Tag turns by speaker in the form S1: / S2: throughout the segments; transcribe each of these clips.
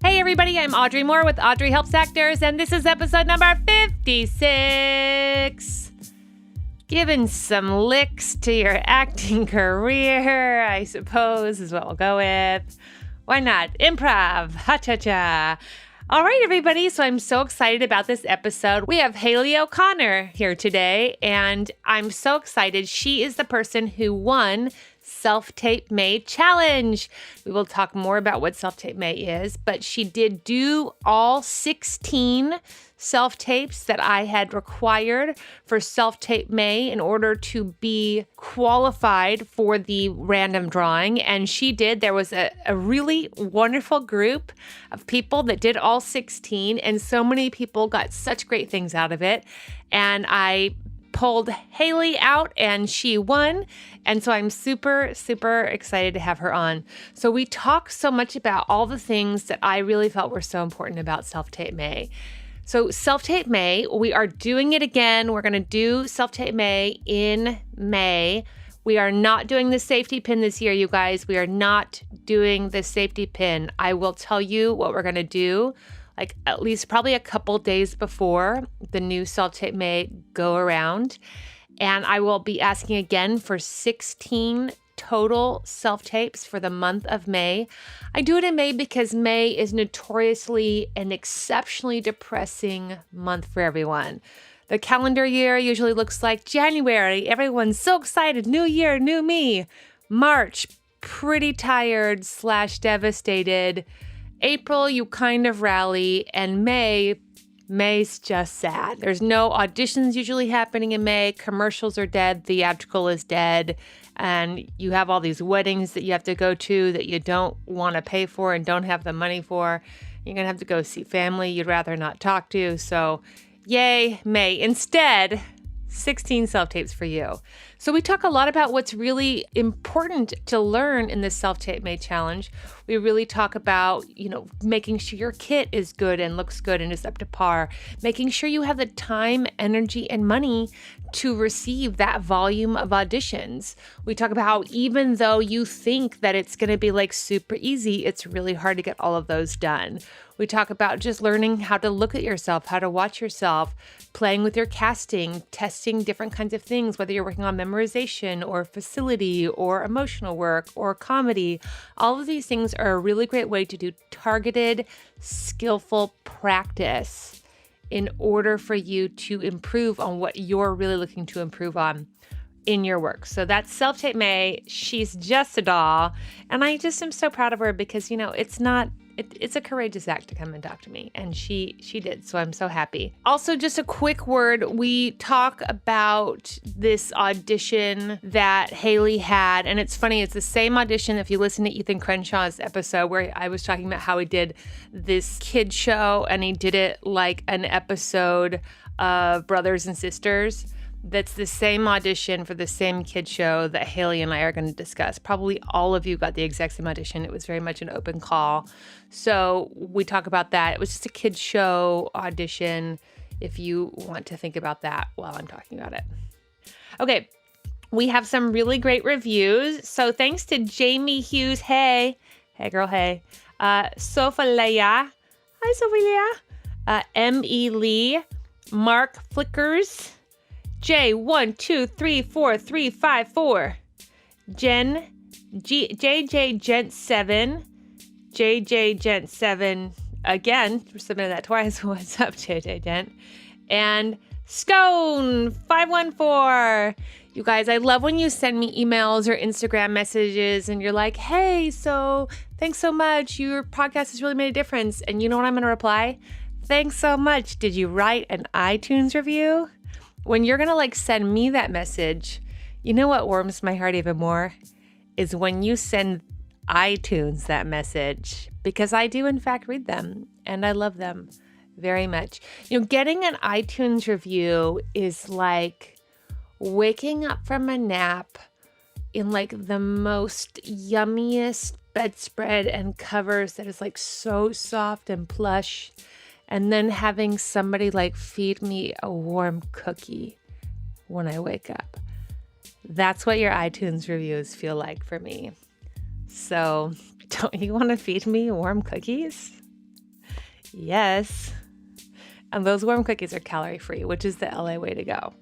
S1: Hey everybody, I'm Audrey Moore with Audrey Helps Actors, and this is episode number 56. Giving some licks to your acting career, I suppose, is what we'll go with. Why not? Improv. Ha-cha-cha. All right, everybody, so I'm so excited about this episode. We have Hayley O'Connor here today, and I'm so excited. She is the person who won Self-Tape May Challenge. We will talk more about what Self-Tape May is, but she did do all 16 self-tapes that I had required for Self-Tape May in order to be qualified for the random drawing, and she did. There was a really wonderful group of people that did all 16, and so many people got such great things out of it, and I pulled Hayley out and she won. And so I'm super, super excited to have her on. So we talked so much about all the things that I really felt were so important about Self-Tape May. So Self-Tape May, we are doing it again. We're going to do Self-Tape May in May. We are not doing the safety pin this year, you guys. We are not doing the safety pin. I will tell you what we're going to do, like at least probably a couple days before the new Self-Tape May go around. And I will be asking again for 16 total self-tapes for the month of May. I do it in May because May is notoriously an exceptionally depressing month for everyone. The calendar year usually looks like January. Everyone's so excited. New year, new me. March, pretty tired / devastated. April, you kind of rally, and May's just sad. There's no auditions usually happening in May. Commercials are dead. Theatrical is dead. And you have all these weddings that you have to go to that you don't want to pay for and don't have the money for. You're going to have to go see family you'd rather not talk to. So yay, May. Instead, 16 self-tapes for you. So we talk a lot about what's really important to learn in this Self-Tape May Challenge. We really talk about, making sure your kit is good and looks good and is up to par, making sure you have the time, energy, and money to receive that volume of auditions. We talk about how even though you think that it's going to be like super easy, it's really hard to get all of those done. We talk about just learning how to look at yourself, how to watch yourself, playing with your casting, testing different kinds of things, whether you're working on memorization or facility or emotional work or comedy. All of these things are a really great way to do targeted, skillful practice in order for you to improve on what you're really looking to improve on in your work. So that's Self-Tape May. She's just a doll. And I just am so proud of her because, it's a courageous act to come and talk to me. And she did. So I'm so happy. Also, just a quick word. We talk about this audition that Hayley had. And it's funny. It's the same audition. If you listen to Ethan Crenshaw's episode where I was talking about how he did this kid show and he did it like an episode of Brothers and Sisters. That's the same audition for the same kid show that Hayley and I are going to discuss. Probably all of you got the exact same audition. It was very much an open call. So we talk about that. It was just a kid show audition if you want to think about that while I'm talking about it. Okay, we have some really great reviews. So thanks to Jamie Hughes. Hey girl, hey. Sophia. Hi, Sophia. M.E. Lee. Mark Flickers. J1234354, Jen, JJ Gent 7, JJ Gent 7 again. We're submitting that twice. What's up, JJ Gent? And Scone 514. You guys, I love when you send me emails or Instagram messages and you're like, hey, so thanks so much. Your podcast has really made a difference. And you know what I'm going to reply? Thanks so much. Did you write an iTunes review? When you're going to send me that message, you know what warms my heart even more is when you send iTunes that message, because I do in fact read them and I love them very much. Getting an iTunes review is like waking up from a nap in the most yummiest bedspread and covers that is so soft and plush. And then having somebody feed me a warm cookie when I wake up. That's what your iTunes reviews feel like for me. So don't you want to feed me warm cookies? Yes. And those warm cookies are calorie-free, which is the LA way to go.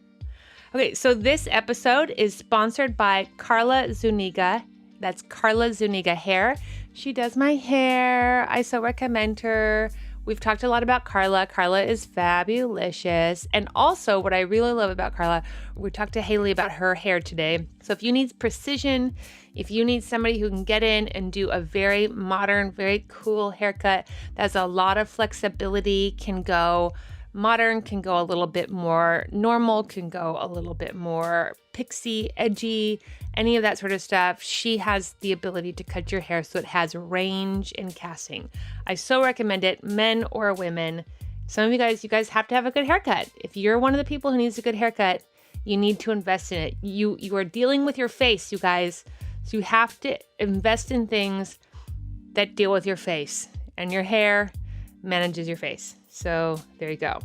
S1: Okay, so this episode is sponsored by Carla Zuniga. That's Carla Zuniga Hair. She does my hair. I so recommend her. We've talked a lot about Carla. Carla is fabulous. And also what I really love about Carla, we talked to Hayley about her hair today. So if you need precision, if you need somebody who can get in and do a very modern, very cool haircut that has a lot of flexibility, can go modern, can go a little bit more normal, can go a little bit more pixie, edgy, any of that sort of stuff. She has the ability to cut your hair so it has range in casting. I so recommend it, men or women. Some of you guys have to have a good haircut. If you're one of the people who needs a good haircut, you need to invest in it. You are dealing with your face, you guys. So you have to invest in things that deal with your face, and your hair manages your face. So there you go.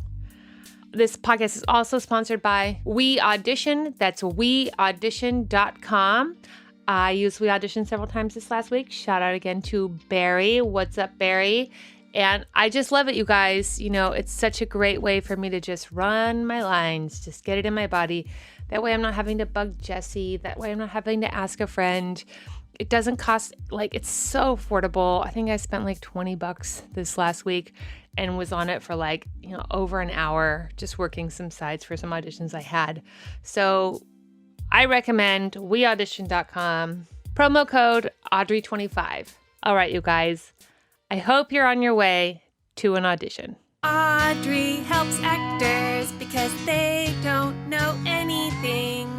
S1: This podcast is also sponsored by We Audition. That's weaudition.com. I used We Audition several times this last week. Shout out again to Barry. What's up, Barry? And I just love it, you guys. You know, it's such a great way for me to just run my lines, just get it in my body. That way I'm not having to bug Jesse. That way I'm not having to ask a friend. It doesn't cost, it's so affordable. I think I spent like $20 this last week and was on it for over an hour, just working some sides for some auditions I had. So I recommend weaudition.com, promo code Audrey25. All right, you guys, I hope you're on your way to an audition.
S2: Audrey helps actors because they don't know anything.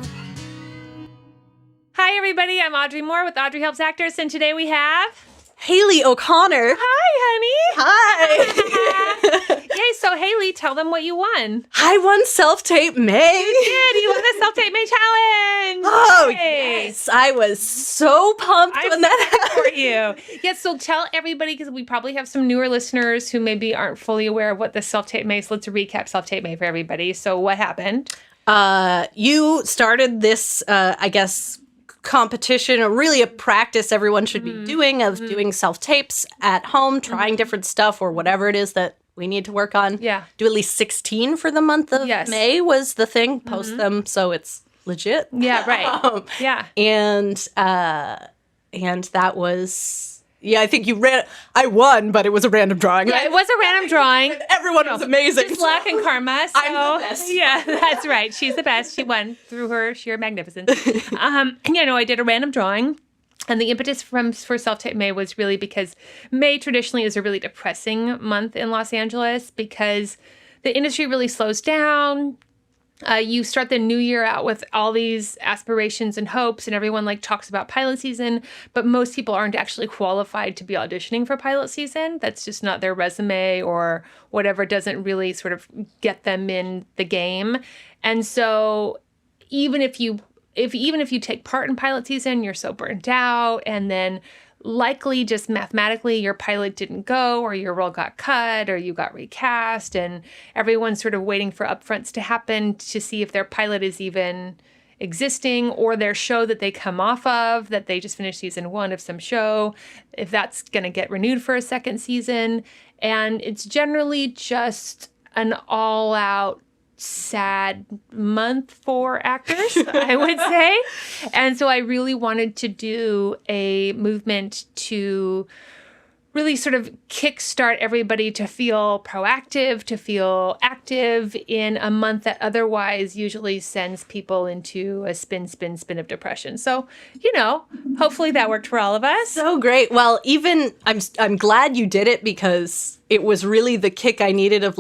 S1: Hi, everybody. I'm Audrey Moore with Audrey Helps Actors, and today we have
S3: Hayley O'Connor.
S1: Hi, honey.
S3: Hi.
S1: Yay, so Hayley, tell them what you won.
S3: I won Self-Tape May.
S1: You won the Self-Tape May Challenge.
S3: Oh,
S1: Yay.
S3: yes. I was so pumped when that happened.
S1: For you. Yes, so tell everybody, because we probably have some newer listeners who maybe aren't fully aware of what the Self-Tape May is. Let's recap Self-Tape May for everybody. So what happened?
S3: You started this, competition, or really a practice everyone should be doing of doing self-tapes at home, trying different stuff or whatever it is that we need to work on.
S1: Yeah.
S3: Do at least 16 for the month of May was the thing. Post them so it's legit.
S1: Yeah, right. Yeah.
S3: And that was... Yeah, I think I won, but it was a random drawing.
S1: Yeah, it was a random drawing.
S3: Everyone was amazing.
S1: Just luck and karma. So,
S3: I'm the best.
S1: Yeah, that's right. She's the best. She won through her sheer magnificence. I did a random drawing. And the impetus for Self-Tape May was really because May traditionally is a really depressing month in Los Angeles because the industry really slows down. You start the new year out with all these aspirations and hopes, and everyone talks about pilot season, but most people aren't actually qualified to be auditioning for pilot season. That's just not their resume or whatever, doesn't really sort of get them in the game. And so even if you take part in pilot season, you're so burnt out, and then likely just mathematically your pilot didn't go, or your role got cut, or you got recast, and everyone's sort of waiting for upfronts to happen to see if their pilot is even existing, or their show that they come off of, that they just finished season 1 of some show, if that's going to get renewed for a second season. And it's generally just an all-out sad month for actors, I would say. And so I really wanted to do a movement to really sort of kickstart everybody to feel proactive, to feel active in a month that otherwise usually sends people into a spin of depression. So, hopefully that worked for all of us.
S3: So great. Well, even I'm glad you did it, because it was really the kick I needed of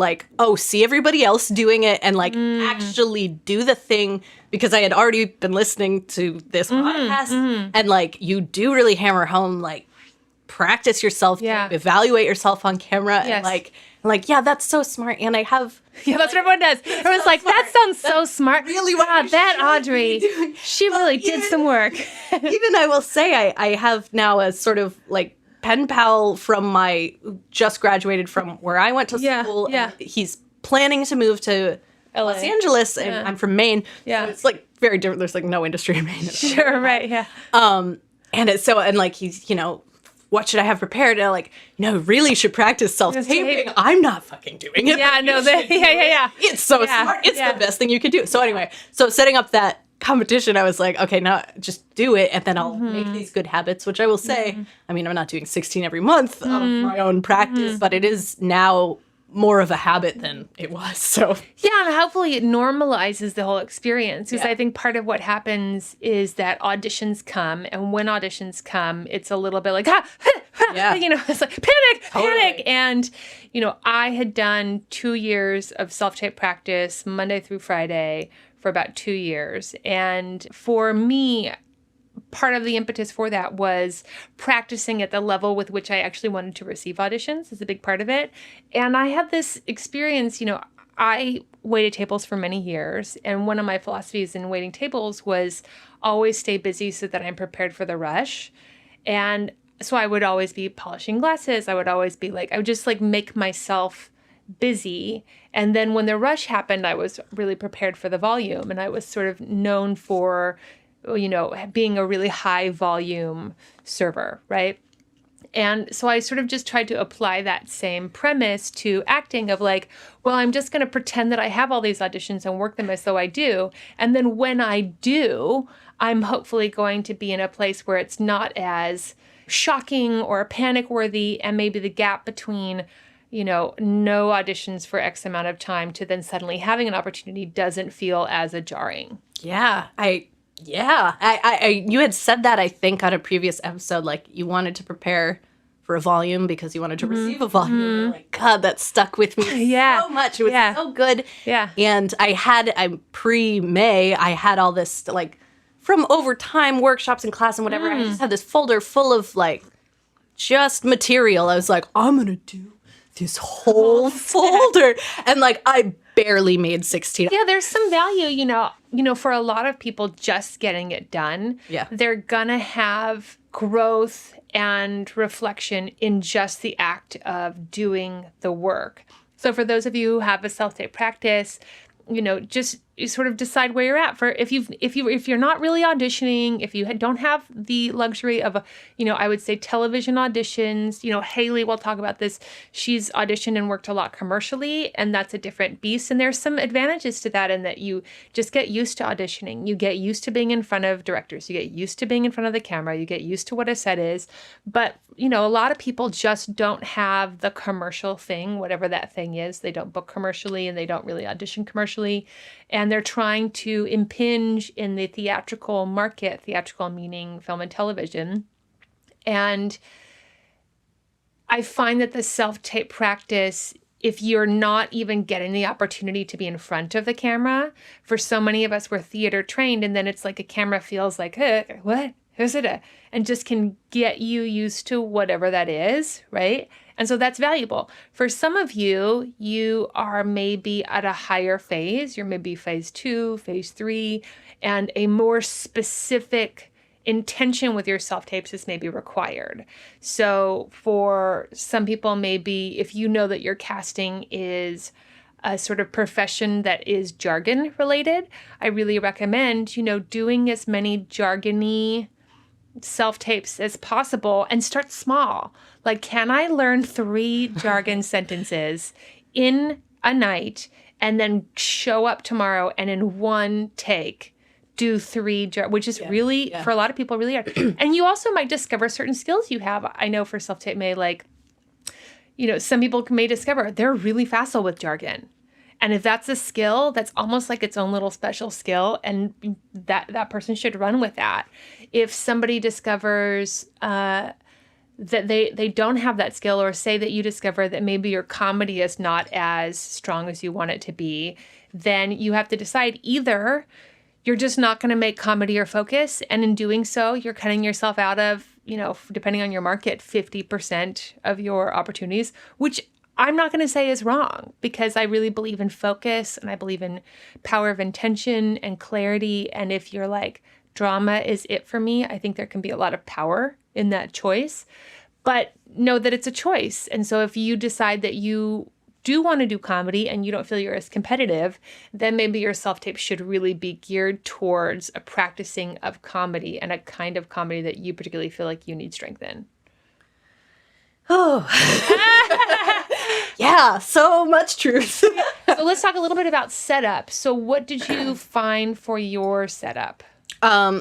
S3: see everybody else doing it and actually do the thing, because I had already been listening to this podcast and you do really hammer home practice yourself, evaluate yourself on camera, and yeah, that's so smart. And I have
S1: that's what everyone does. Everyone's that sounds so smart.
S3: Really,
S1: wow, that Audrey, she really did some work.
S3: Even I will say I have now a sort of pen pal from just graduated from where I went to school.
S1: Yeah.
S3: And he's planning to move to
S1: LA.
S3: Los Angeles, and I'm from Maine.
S1: Yeah.
S3: So it's very different. There's no industry in Maine.
S1: Sure, right, yeah.
S3: And it's so, and he's, what should I have prepared? And I'm like, no, really should practice self-taping. I'm not fucking doing it.
S1: Yeah, no, yeah.
S3: It's so smart. It's the best thing you can do. So anyway, so setting up that competition, I was like, okay, now just do it, and then I'll make these good habits, which I will say, I mean, I'm not doing 16 every month of my own practice, but it is now more of a habit than it was. So
S1: yeah, and hopefully it normalizes the whole experience, because I think part of what happens is that auditions come, and when auditions come, it's a little bit like you know, it's like panic. And you know, I had done 2 years of self-tape practice Monday through Friday for about 2 years, and for me, part of the impetus for that was practicing at the level with which I actually wanted to receive auditions is a big part of it. And I had this experience, you know, I waited tables for many years. And one of my philosophies in waiting tables was always stay busy so that I'm prepared for the rush. And so I would always be polishing glasses. I would always be like, I would just like make myself busy. And then when the rush happened, I was really prepared for the volume. And I was sort of known for, you know, being a really high volume server, right? And so I sort of just tried to apply that same premise to acting of like, well, I'm just going to pretend that I have all these auditions and work them as though I do. And then when I do, I'm hopefully going to be in a place where it's not as shocking or panic worthy, and maybe the gap between, you know, no auditions for X amount of time to then suddenly having an opportunity doesn't feel as jarring.
S3: Yeah, I you had said that, I think, on a previous episode, like you wanted to prepare for a volume because you wanted to receive a volume. Like, God, that stuck with me so much. It was so good.
S1: Yeah.
S3: And I'm pre-May, I had all this, like, from overtime workshops and class and whatever, I just had this folder full of, like, just material. I was like, I'm going to do this whole folder. And, like, I barely made 16.
S1: Yeah, there's some value, you know, for a lot of people just getting it done.
S3: Yeah.
S1: They're gonna have growth and reflection in just the act of doing the work. So for those of you who have a self-tape practice, you know, just you sort of decide where you're at. For if you're not really auditioning, if you don't have the luxury of, you know, I would say television auditions. You know, Hayley will talk about this. She's auditioned and worked a lot commercially, and that's a different beast. And there's some advantages to that in that you just get used to auditioning. You get used to being in front of directors. You get used to being in front of the camera. You get used to what a set is. But, you know, a lot of people just don't have the commercial thing, whatever that thing is. They don't book commercially and they don't really audition commercially. And they're trying to impinge in the theatrical market, theatrical meaning film and television. And I find that the self-tape practice, if you're not even getting the opportunity to be in front of the camera, for so many of us, we're theater trained, and then it's like a camera feels like, hey, what? Who's it? And just can get you used to whatever that is, right? And so that's valuable. For some of you, you are maybe at a higher phase. You're maybe phase 2, phase 3, and a more specific intention with your self-tapes is maybe required. So for some people, maybe if you know that your casting is a sort of profession that is jargon related, I really recommend, you know, doing as many jargony self-tapes as possible and start small. Like, can I learn 3 jargon sentences in a night and then show up tomorrow and in one take do 3, which is really, for a lot of people, really hard. And you also might discover certain skills you have. I know for self-tape may, like, you know, some people may discover they're really facile with jargon. And if that's a skill, that's almost like its own little special skill, and that person should run with that. If somebody discovers that they don't have that skill, or say that you discover that maybe your comedy is not as strong as you want it to be, then you have to decide either you're just not going to make comedy your focus, and in doing so, you're cutting yourself out of, you know, depending on your market, 50% of your opportunities, which I'm not going to say is wrong, because I really believe in focus and I believe in power of intention and clarity. And if you're like, drama is it for me, I think there can be a lot of power in that choice. But know that it's a choice. And so if you decide that you do want to do comedy and you don't feel you're as competitive, then maybe your self-tape should really be geared towards a practicing of comedy and a kind of comedy that you particularly feel like you need strength in.
S3: Oh. Yeah, so much truth.
S1: So let's talk a little bit about setup. So what did you find for your setup?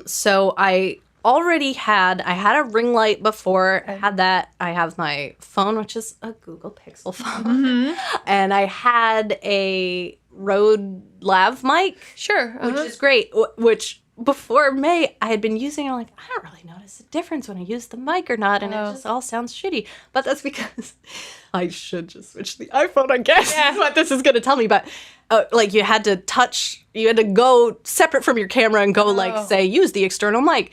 S3: So I already had a ring light before. I had that. I have my phone, which is a Google Pixel phone. And I had a Rode Lav mic.
S1: Sure.
S3: Which is great. Which before May, I had been using it. I'm like, I don't really notice a difference when I use the mic or not. And it just all sounds shitty. But that's because I should just switch the iPhone, I guess. Yeah. What this is going to tell me. But like you had to go separate from your camera and go like, say, use the external mic.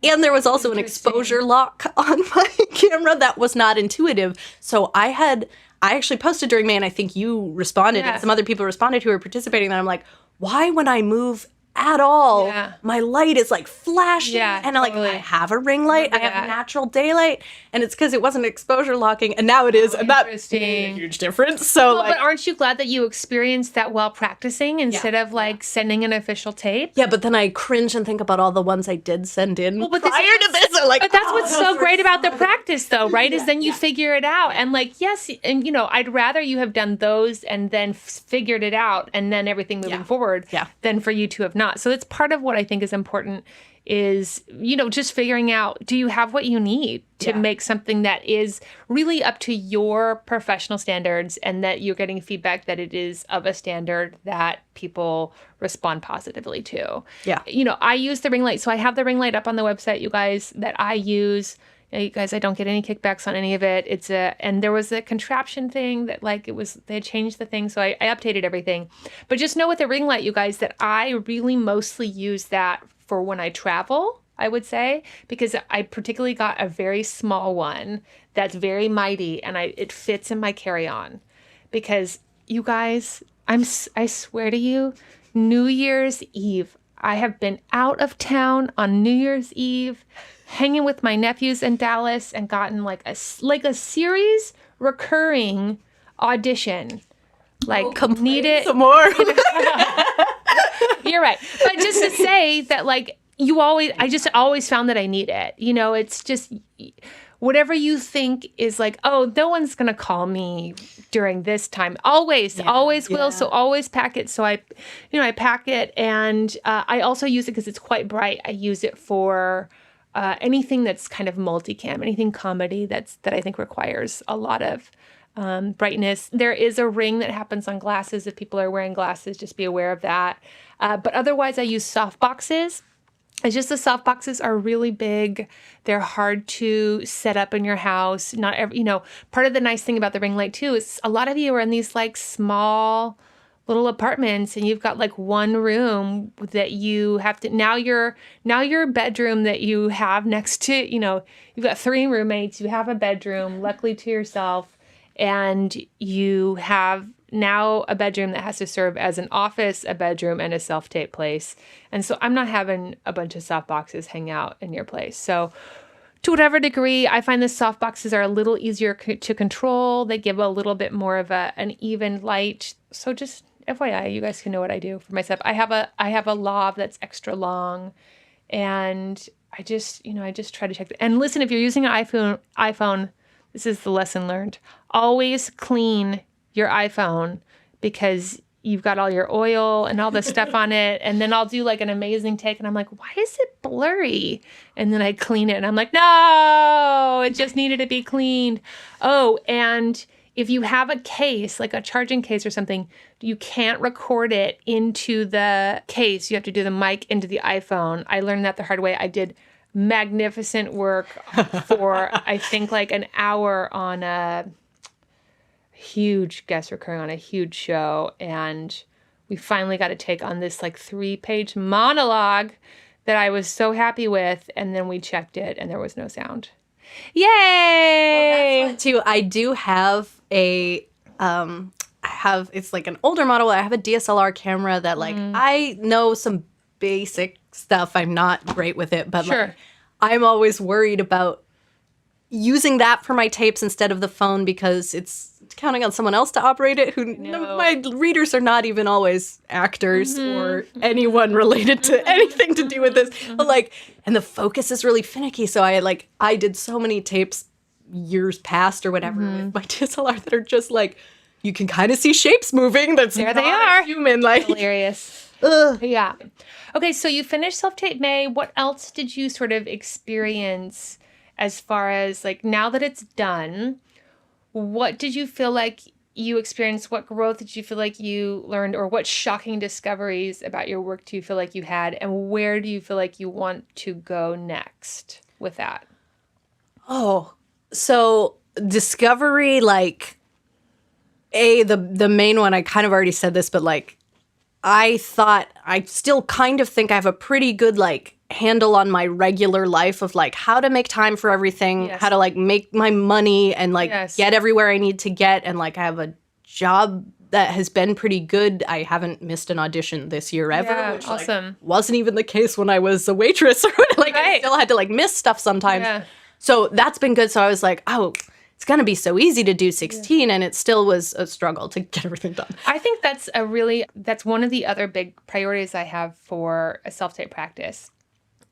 S3: And there was also an exposure lock on my camera that was not intuitive. So I actually posted during May, and I think you responded, and some other people responded who were participating. And I'm like, why when I move at all, my light is like flashing, and I have a ring light, I have natural daylight, and it's because it wasn't exposure locking, and now it is, and that's a huge difference. So,
S1: but aren't you glad that you experienced that while practicing instead of like sending an official tape?
S3: Yeah, but then I cringe and think about all the ones I did send in prior to this.
S1: But that's what's so great about the practice, though, right? Is then you figure it out, and like yes, and I'd rather you have done those and then figured it out, and then everything moving forward, than for you to have not. So that's part of what I think is important is, just figuring out, do you have what you need to make something that is really up to your professional standards and that you're getting feedback that it is of a standard that people respond positively to. Yeah. I use the ring light. So I have the ring light up on the website, you guys, that I use. You guys, I don't get any kickbacks on any of it. And there was a contraption thing that they had changed the thing. So I updated everything. But just know with the ring light, you guys, that I really mostly use that for when I travel, I would say, because I particularly got a very small one that's very mighty and it fits in my carry-on. Because you guys, I swear to you, New Year's Eve, I have been out of town on New Year's Eve, hanging with my nephews in Dallas, and gotten like a series recurring audition. Need some more. You're right. But just to say that I just always found that I need it. It's just whatever you think is like, oh, no one's going to call me during this time. Always will. So always pack it. So I pack it, and I also use it because it's quite bright. I use it for anything that's kind of multicam, anything comedy that I think requires a lot of brightness. There is a ring that happens on glasses. If people are wearing glasses, just be aware of that. But otherwise, I use soft boxes. It's just the soft boxes are really big. They're hard to set up in your house. Not every, part of the nice thing about the ring light too is a lot of you are in these like small little apartments, and you've got like one room that you have to, now your bedroom that you have next to, you've got 3 roommates, you have a bedroom, luckily to yourself, and you have now a bedroom that has to serve as an office, a bedroom, and a self-tape place. And so I'm not having a bunch of soft boxes hang out in your place. So to whatever degree, I find the soft boxes are a little easier to control. They give a little bit more of an even light. So just FYI, you guys can know what I do for myself. I have a lav that's extra long, and I just try to check it. And listen, if you're using an iPhone, this is the lesson learned. Always clean your iPhone, because you've got all your oil and all the stuff on it. And then I'll do like an amazing take, and I'm like, why is it blurry? And then I clean it, and I'm like, no, it just needed to be cleaned. Oh, and if you have a case, like a charging case or something, you can't record it into the case. You have to do the mic into the iPhone. I learned that the hard way. I did magnificent work for, I think, like an hour on a huge guest recurring on a huge show. And we finally got to take on this like 3-page monologue that I was so happy with. And then we checked it, and there was no sound. Yay!
S3: Well, that's too. I do have it's like an older model. I have a DSLR camera that I know some basic stuff. I'm not great with it, but I'm always worried about using that for my tapes instead of the phone, because it's counting on someone else to operate it. My readers are not even always actors or anyone related to anything to do with this. But and the focus is really finicky. So I did so many tapes years past or whatever with my DSLR that are just like, you can kind of see shapes moving. That's
S1: There they
S3: not
S1: are.
S3: human. Like,
S1: Hilarious.
S3: ugh.
S1: Yeah. Okay, so you finished Self-Tape May. What else did you sort of experience as far as like now that it's done? What did you feel like you experienced? What growth did you feel like you learned? Or what shocking discoveries about your work do you feel like you had? And where do you feel like you want to go next with that?
S3: Oh, so discovery, like, the main one, I kind of already said this, but like, I still kind of think I have a pretty good like handle on my regular life of like how to make time for everything,
S1: Yes.
S3: how to like make my money and like
S1: Yes.
S3: get everywhere I need to get. And like I have a job that has been pretty good. I haven't missed an audition this year ever,
S1: Yeah,
S3: which like,
S1: awesome.
S3: wasn't even the case when I was a waitress or like I
S1: Right.
S3: still had to like miss stuff sometimes.
S1: Yeah.
S3: So that's been good. So I was like, oh, it's going to be so easy to do 16. And it still was a struggle to get everything done.
S1: I think that's one of the other big priorities I have for a self-tape practice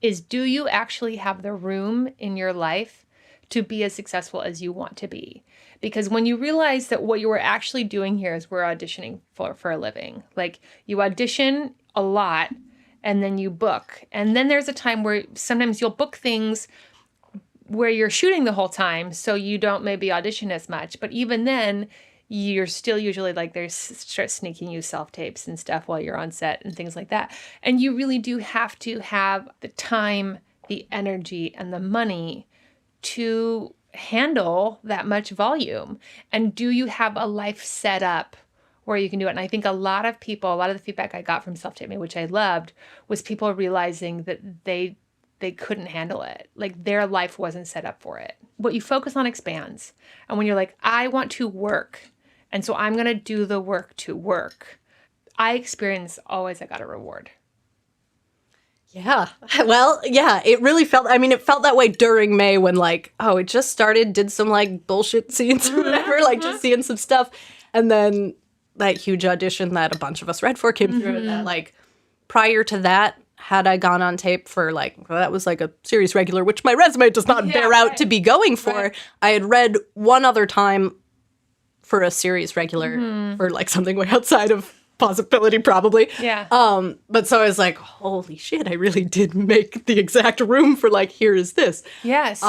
S1: is, do you actually have the room in your life to be as successful as you want to be? Because when you realize that what you were actually doing here is we're auditioning for a living, like you audition a lot and then you book. And then there's a time where sometimes you'll book things where you're shooting the whole time, so you don't maybe audition as much. But even then, you're still usually like they start sneaking you self-tapes and stuff while you're on set and things like that. And you really do have to have the time, the energy, and the money to handle that much volume. And do you have a life set up where you can do it? And I think a lot of the feedback I got from Self-Tape Me, which I loved, was people realizing that they couldn't handle it. Like their life wasn't set up for it. What you focus on expands. And when you're like, I want to work, and so I'm going to do the work to work, I experience always I got a reward.
S3: Yeah. Well, yeah, it really felt, I mean, it felt that way during May when like, oh, it just started, did some like bullshit scenes or whatever, like just seeing some stuff. And then that huge audition that a bunch of us read for came through. And that like prior to that, had I gone on tape for like, well, that was like a series regular, which my resume does not bear out to be going for.
S1: Right.
S3: I had read one other time for a series regular for like something way outside of possibility probably.
S1: Yeah.
S3: But so I was like, holy shit, I really did make the exact room for like, here is this.
S1: Yes.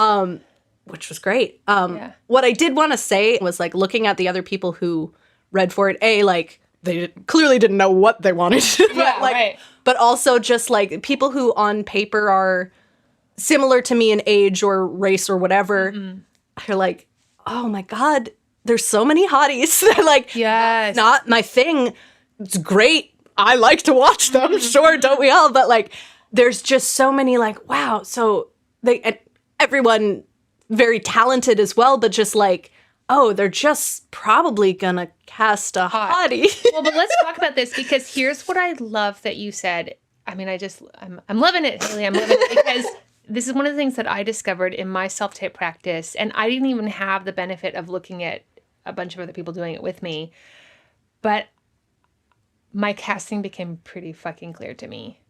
S3: Which was great. What I did want to say was like looking at the other people who read for it, like they clearly didn't know what they wanted.
S1: Yeah,
S3: like,
S1: right.
S3: But also just like people who on paper are similar to me in age or race or whatever are like, oh my God, there's so many hotties. They're like,
S1: Yes.
S3: not my thing. It's great. I like to watch them. Sure, don't we all? But like, there's just so many like, wow. So and everyone very talented as well, but just like, oh, they're just probably gonna cast a hottie.
S1: Well, but let's talk about this, because here's what I love that you said. I mean, I'm loving it, Hayley. I'm loving it because this is one of the things that I discovered in my self-tape practice, and I didn't even have the benefit of looking at a bunch of other people doing it with me, but my casting became pretty fucking clear to me.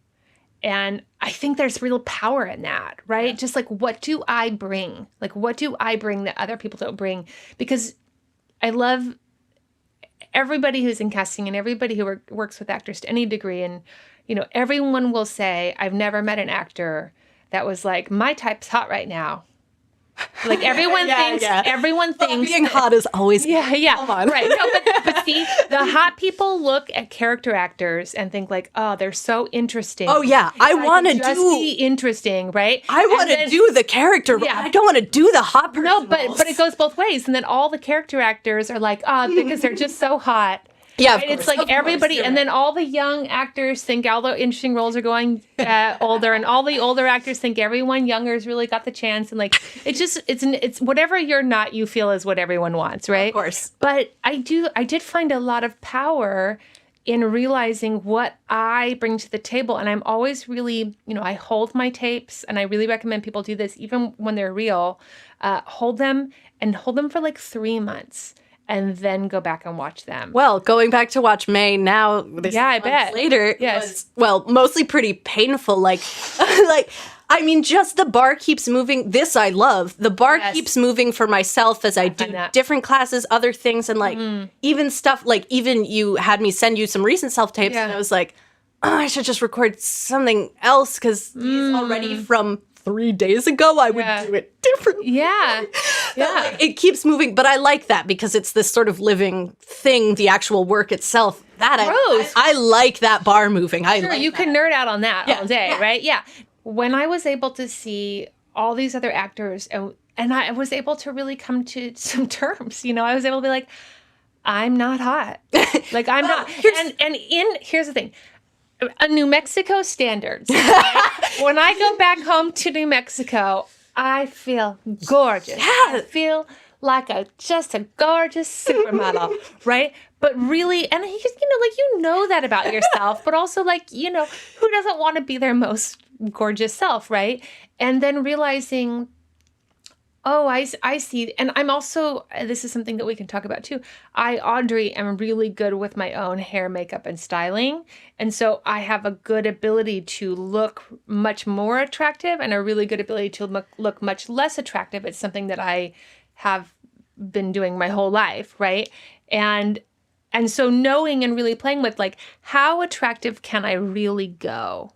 S1: And I think there's real power in that, right? Yeah. Just like, what do I bring? Like, what do I bring that other people don't bring? Because I love everybody who's in casting and everybody who works with actors to any degree. And, you know, everyone will say, I've never met an actor that was like, my type's hot right now. Like everyone thinks
S3: being hot is always
S1: come on. Right. No, but see, the hot people look at character actors and think like, oh, they're so interesting.
S3: Oh yeah, I want to
S1: be interesting, right?
S3: I want to do the character, but I don't want to do the hot person.
S1: No, but it goes both ways, and then all the character actors are like, because they're just so hot.
S3: Yeah,
S1: right? It's like everybody, and then all the young actors think all the interesting roles are going older, and all the older actors think everyone younger has really got the chance, and like it's whatever you're not, you feel is what everyone wants, right?
S3: Of course.
S1: But I did find a lot of power in realizing what I bring to the table, and I'm always really, I hold my tapes, and I really recommend people do this even when they're real. Hold them for like 3 months. And then go back and watch them.
S3: Well, going back to watch May now,
S1: I bet
S3: later,
S1: yes,
S3: was, mostly pretty painful. Like, I mean, just the bar keeps moving. This I love. The bar
S1: Yes.
S3: keeps moving for myself as I do
S1: that.
S3: different classes, other things, and like even stuff like even you had me send you some recent self tapes, and I was like, oh, I should just record something else because these already from 3 days ago. I would do it differently.
S1: Yeah.
S3: Like, it keeps moving, but I like that because it's this sort of living thing. The actual work itself. That I like that bar moving. I like
S1: you
S3: that.
S1: can nerd out on that all day, right? Yeah. When I was able to see all these other actors and I was able to really come to some terms, I was able to be like, I'm not hot. Like I'm not. Here's the thing. New Mexico standards. Right? When I go back home to New Mexico, I feel gorgeous.
S3: Yeah.
S1: I feel like just a gorgeous supermodel, right? But really, and you know that about yourself, but also who doesn't want to be their most gorgeous self, right? And then realizing, oh, I see. And I'm also, this is something that we can talk about too. Audrey, am really good with my own hair, makeup, and styling. And so I have a good ability to look much more attractive and a really good ability to look much less attractive. It's something that I have been doing my whole life, right? And so knowing and really playing with how attractive can I really go?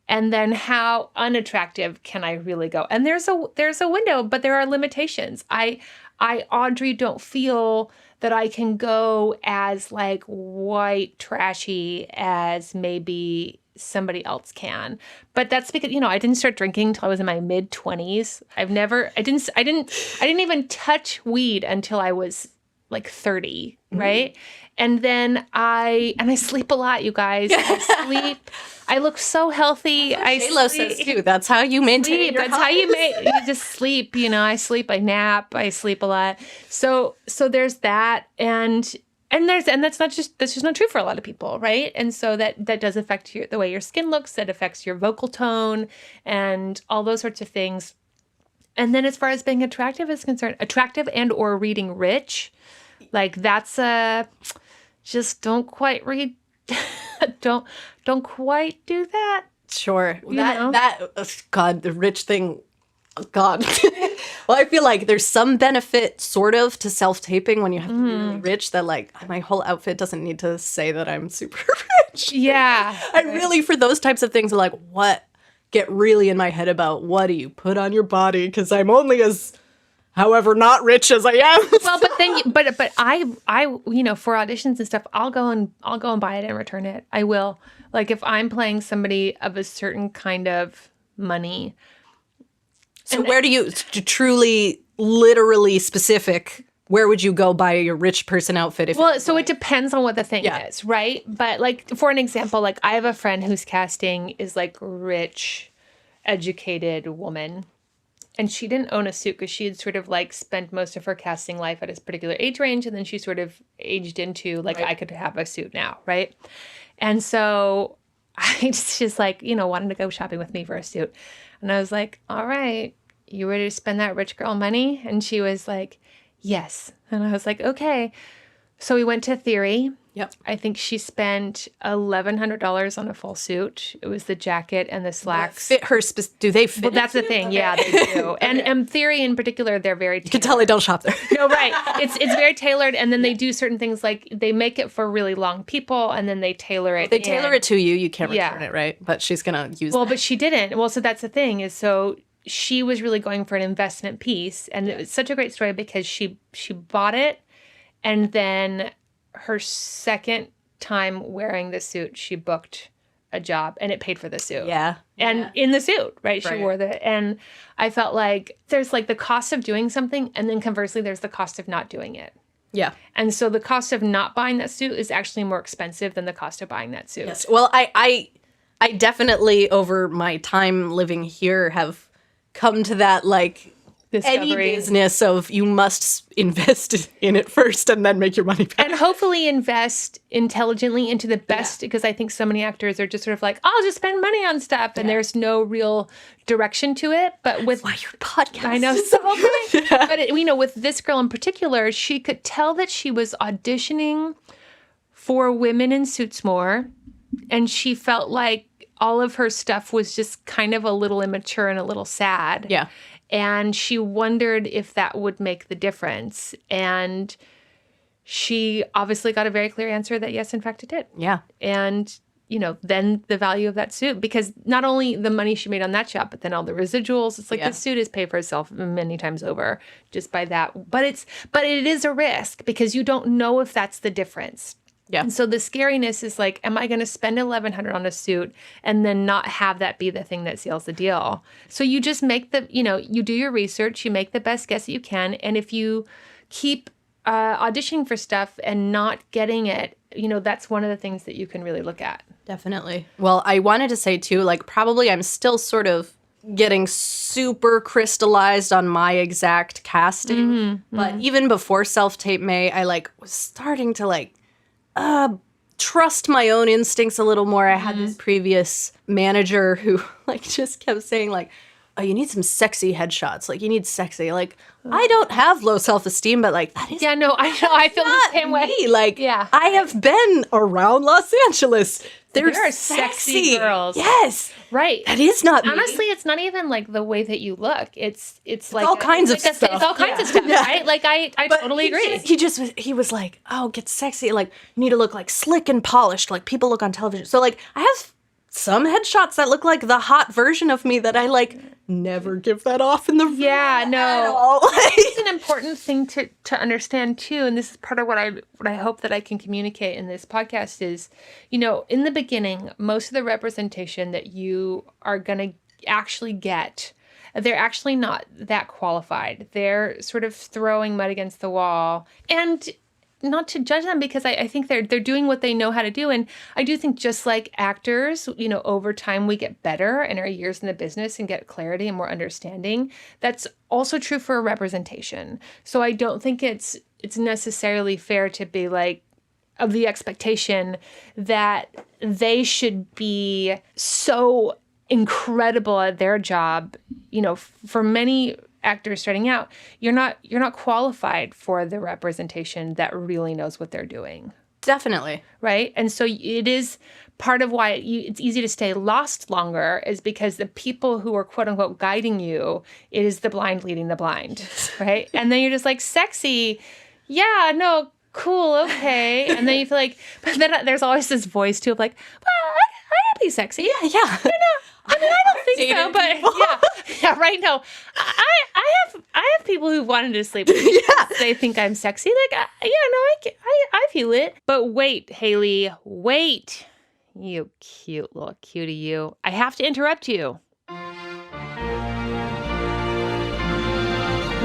S1: And then how unattractive can I really go? And there's a window, but there are limitations. I Audrey, don't feel that I can go as white trashy as maybe somebody else can. But that's because, I didn't start drinking until I was in my mid-20s. I didn't even touch weed until I was 30, right? And then I sleep a lot, you guys. I sleep. I look so healthy.
S3: J-Lo says too. That's how you maintain your
S1: That's how you just sleep. I sleep. I nap. I sleep a lot. So there's that, and that's just not true for a lot of people, right? And so that does affect the way your skin looks. That affects your vocal tone and all those sorts of things. And then as far as being attractive is concerned, attractive and or reading rich, that's just don't quite read. don't quite do that.
S3: Sure. God, the rich thing. Oh, God. Well, I feel like there's some benefit sort of to self-taping when you have to be really rich that my whole outfit doesn't need to say that I'm super rich.
S1: Yeah.
S3: And really for those types of things what get really in my head about what do you put on your body? Because I'm only as however not rich as I am.
S1: Well, but then but I for auditions and stuff, I'll go and buy it and return it. I will. If I'm playing somebody of a certain kind of money.
S3: So where do you truly, literally specific, where would you go buy your rich person outfit?
S1: So it depends on what the thing is, right? But for an example, I have a friend whose casting is rich, educated woman. And she didn't own a suit because she had sort of spent most of her casting life at a particular age range. And then she sort of aged into I could have a suit now, right? And so I just wanted to go shopping with me for a suit. And I was like, all right, you ready to spend that rich girl money? And she was like, yes. And I was like, okay. So we went to Theory.
S3: Yep.
S1: I think she spent $1,100 on a full suit. It was the jacket and the slacks.
S3: Fit her. Do they fit?
S1: Well, that's the thing. Okay. Yeah, they do. And Theory in particular, they're very tailored.
S3: You can tell I don't shop there.
S1: No, right. It's very tailored. And then they do certain things they make it for really long people and then they tailor it.
S3: They tailor it to you. You can't return it, right? But she's going to use it.
S1: Well, but she didn't. Well, so that's the thing is she was really going for an investment piece. And it was such a great story because she bought it and then her second time wearing the suit, she booked a job and it paid for the suit.
S3: Yeah.
S1: And in the suit, right? She wore that. And I felt there's the cost of doing something and then conversely, there's the cost of not doing it.
S3: Yeah.
S1: And so the cost of not buying that suit is actually more expensive than the cost of buying that suit.
S3: Yes. Well, I definitely over my time living here have come to that
S1: Discovery.
S3: Any business of you must invest in it first and then make your money back.
S1: And hopefully invest intelligently into the best because I think so many actors are just sort of I'll just spend money on stuff and there's no real direction to it. But with
S3: why your podcast
S1: I know
S3: is
S1: so good. Yeah. But with this girl in particular, she could tell that she was auditioning for women in suits more and she felt all of her stuff was just kind of a little immature and a little sad.
S3: Yeah.
S1: And she wondered if that would make the difference. And she obviously got a very clear answer that yes, in fact, it did.
S3: Yeah.
S1: And, then the value of that suit, because not only the money she made on that shot, but then all the residuals, it's like the suit has paid for itself many times over just by that. But it is a risk because you don't know if that's the difference.
S3: Yeah.
S1: And so the scariness is like, am I going to spend $1,100 on a suit and then not have that be the thing that seals the deal? So you just make you do your research, you make the best guess that you can. And if you keep auditioning for stuff and not getting it, that's one of the things that you can really look at.
S3: Definitely. Well, I wanted to say too, like probably I'm still sort of getting super crystallized on my exact casting. But even before Self-Tape May, I was starting to trust my own instincts a little more. I had this previous manager who just kept saying oh, you need some sexy headshots. You need sexy. I don't have low self-esteem, but that is
S1: I know. I feel the same way.
S3: I have been around Los Angeles. There
S1: are sexy girls.
S3: Yes.
S1: Right.
S3: That is not me.
S1: Honestly, it's not even the way that you look. It's
S3: all kinds of stuff.
S1: It's all kinds of stuff, right? I totally agree.
S3: He was like, oh, get sexy. You need to look slick and polished like people look on television. So I have some headshots that look like the hot version of me that I never give that off in the room.
S1: Yeah, no. It's an important thing to understand too, and this is part of what I hope that I can communicate in this podcast is, in the beginning, most of the representation that you are going to actually get, they're actually not that qualified. They're sort of throwing mud against the wall. And not to judge them because I think they're doing what they know how to do. And I do think just like actors, over time we get better in our years in the business and get clarity and more understanding. That's also true for representation. So I don't think it's necessarily fair to be of the expectation that they should be so incredible at their job. For many actors starting out, you're not qualified for the representation that really knows what they're doing.
S3: Definitely.
S1: Right? And so it is part of why it's easy to stay lost longer is because the people who are quote unquote guiding you, it is the blind leading the blind, right? And then you're just sexy. Yeah, no, cool, okay. And then you feel but then there's always this voice too of well, I can be sexy.
S3: Yeah.
S1: I don't think so, but yeah, right. No, I have people who wanted to sleep with me.
S3: Yeah.
S1: They think I'm sexy. I feel it. But wait, Hayley, wait. You cute little cutie, you. I have to interrupt you.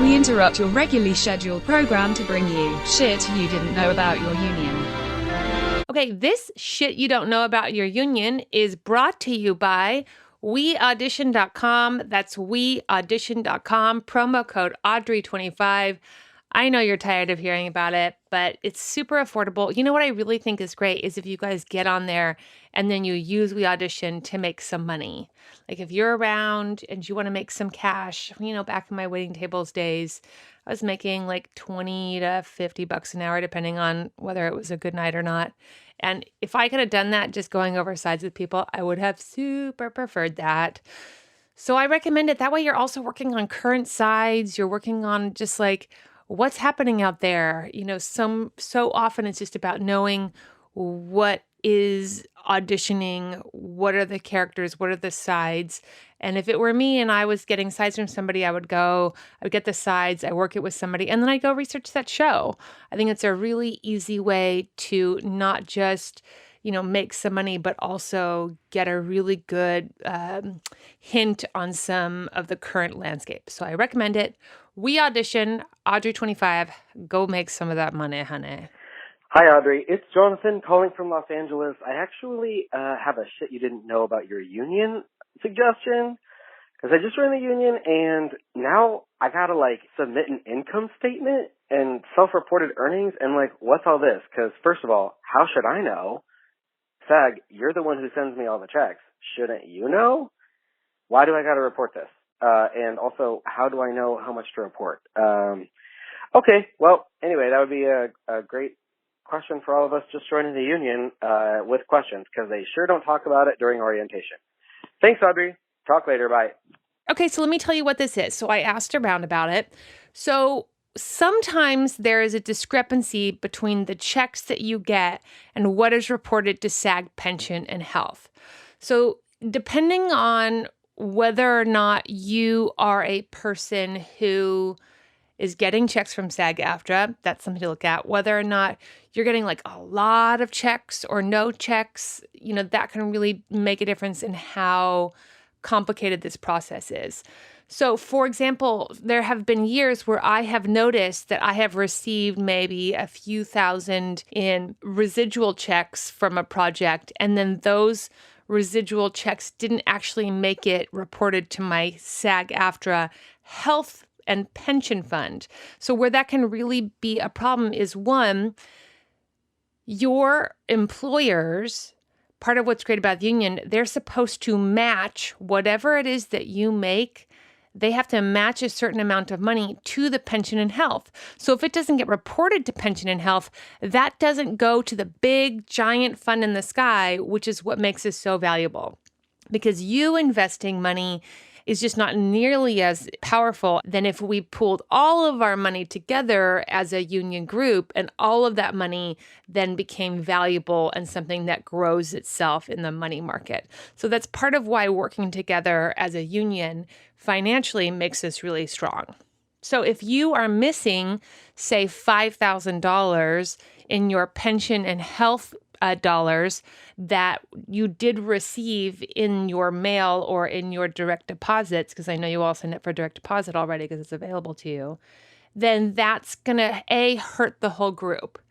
S4: We interrupt your regularly scheduled program to bring you shit you didn't know about your union.
S1: Okay, this shit you don't know about your union is brought to you by weaudition.com. That's weaudition.com. Promo code Audrey25. I know you're tired of hearing about it, but it's super affordable. You know what I really think is great is if you guys get on there and then you use We Audition to make some money. If you're around and you want to make some cash, back in my waiting tables days, I was making $20 to $50 an hour, depending on whether it was a good night or not. And if I could have done that just going over sides with people, I would have super preferred that. So I recommend it. That way you're also working on current sides. You're working on just what's happening out there. So often it's just about knowing what is auditioning, what are the characters, what are the sides. And if it were me and I was getting sides from somebody, I would get the sides, I work it with somebody, and then I go research that show. I think it's a really easy way to not just, make some money, but also get a really good hint on some of the current landscape. So I recommend it. We Audition, Audrey25. Go make some of that money, honey.
S5: Hi, Audrey. It's Jonathan calling from Los Angeles. I actually have a shit you didn't know about your union suggestion, because I just joined the union, and now I gotta, submit an income statement and self-reported earnings, and, what's all this? Because, first of all, how should I know? Sag, you're the one who sends me all the checks. Shouldn't you know? Why do I gotta report this? And also, how do I know how much to report? Okay, well, anyway, that would be a great question for all of us just joining the union with questions, because they sure don't talk about it during orientation. Thanks, Audrey. Talk later. Bye.
S1: Okay, so let me tell you what this is. So I asked around about it. So sometimes there is a discrepancy between the checks that you get and what is reported to SAG Pension and Health. So depending on whether or not you are a person who is getting checks from SAG-AFTRA, that's something to look at. Whether or not you're getting like a lot of checks or no checks, that can really make a difference in how complicated this process is. So, for example, there have been years where I have noticed that I have received maybe a few thousand in residual checks from a project, and then those residual checks didn't actually make it reported to my SAG-AFTRA health and pension fund. So where that can really be a problem is, one, your employers, part of what's great about the union, they're supposed to match whatever it is that you make. They have to match a certain amount of money to the pension and health. So if it doesn't get reported to pension and health, that doesn't go to the big giant fund in the sky, which is what makes this so valuable. Because you investing money is just not nearly as powerful than if we pooled all of our money together as a union group, and all of that money then became valuable and something that grows itself in the money market. So that's part of why working together as a union financially makes us really strong. So if you are missing, say, $5,000 in your pension and health dollars that you did receive in your mail or in your direct deposits, because I know you all signed up for direct deposit already because it's available to you, then that's going to, hurt the whole group.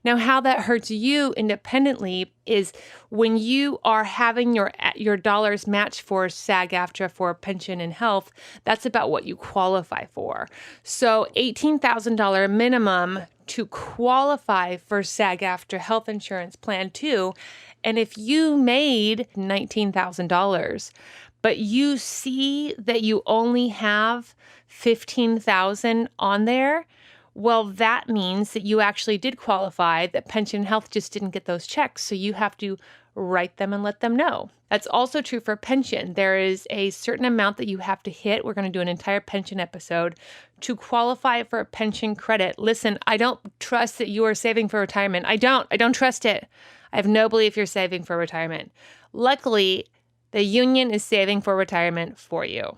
S1: Now, how that hurts you independently is when you are having your dollars matched for SAG-AFTRA for pension and health, that's about what you qualify for. So $18,000 minimum to qualify for SAG-AFTRA health insurance plan 2. And if you made $19,000, but you see that you only have $15,000 on there, well, that means that you actually did qualify, that pension and health just didn't get those checks. So you have to write them and let them know. That's also true for pension. There is a certain amount that you have to hit. We're going to do an entire pension episode to qualify for a pension credit. Listen, I don't trust that you are saving for retirement. I don't trust it. I have no belief you're saving for retirement. Luckily, the union is saving for retirement for you.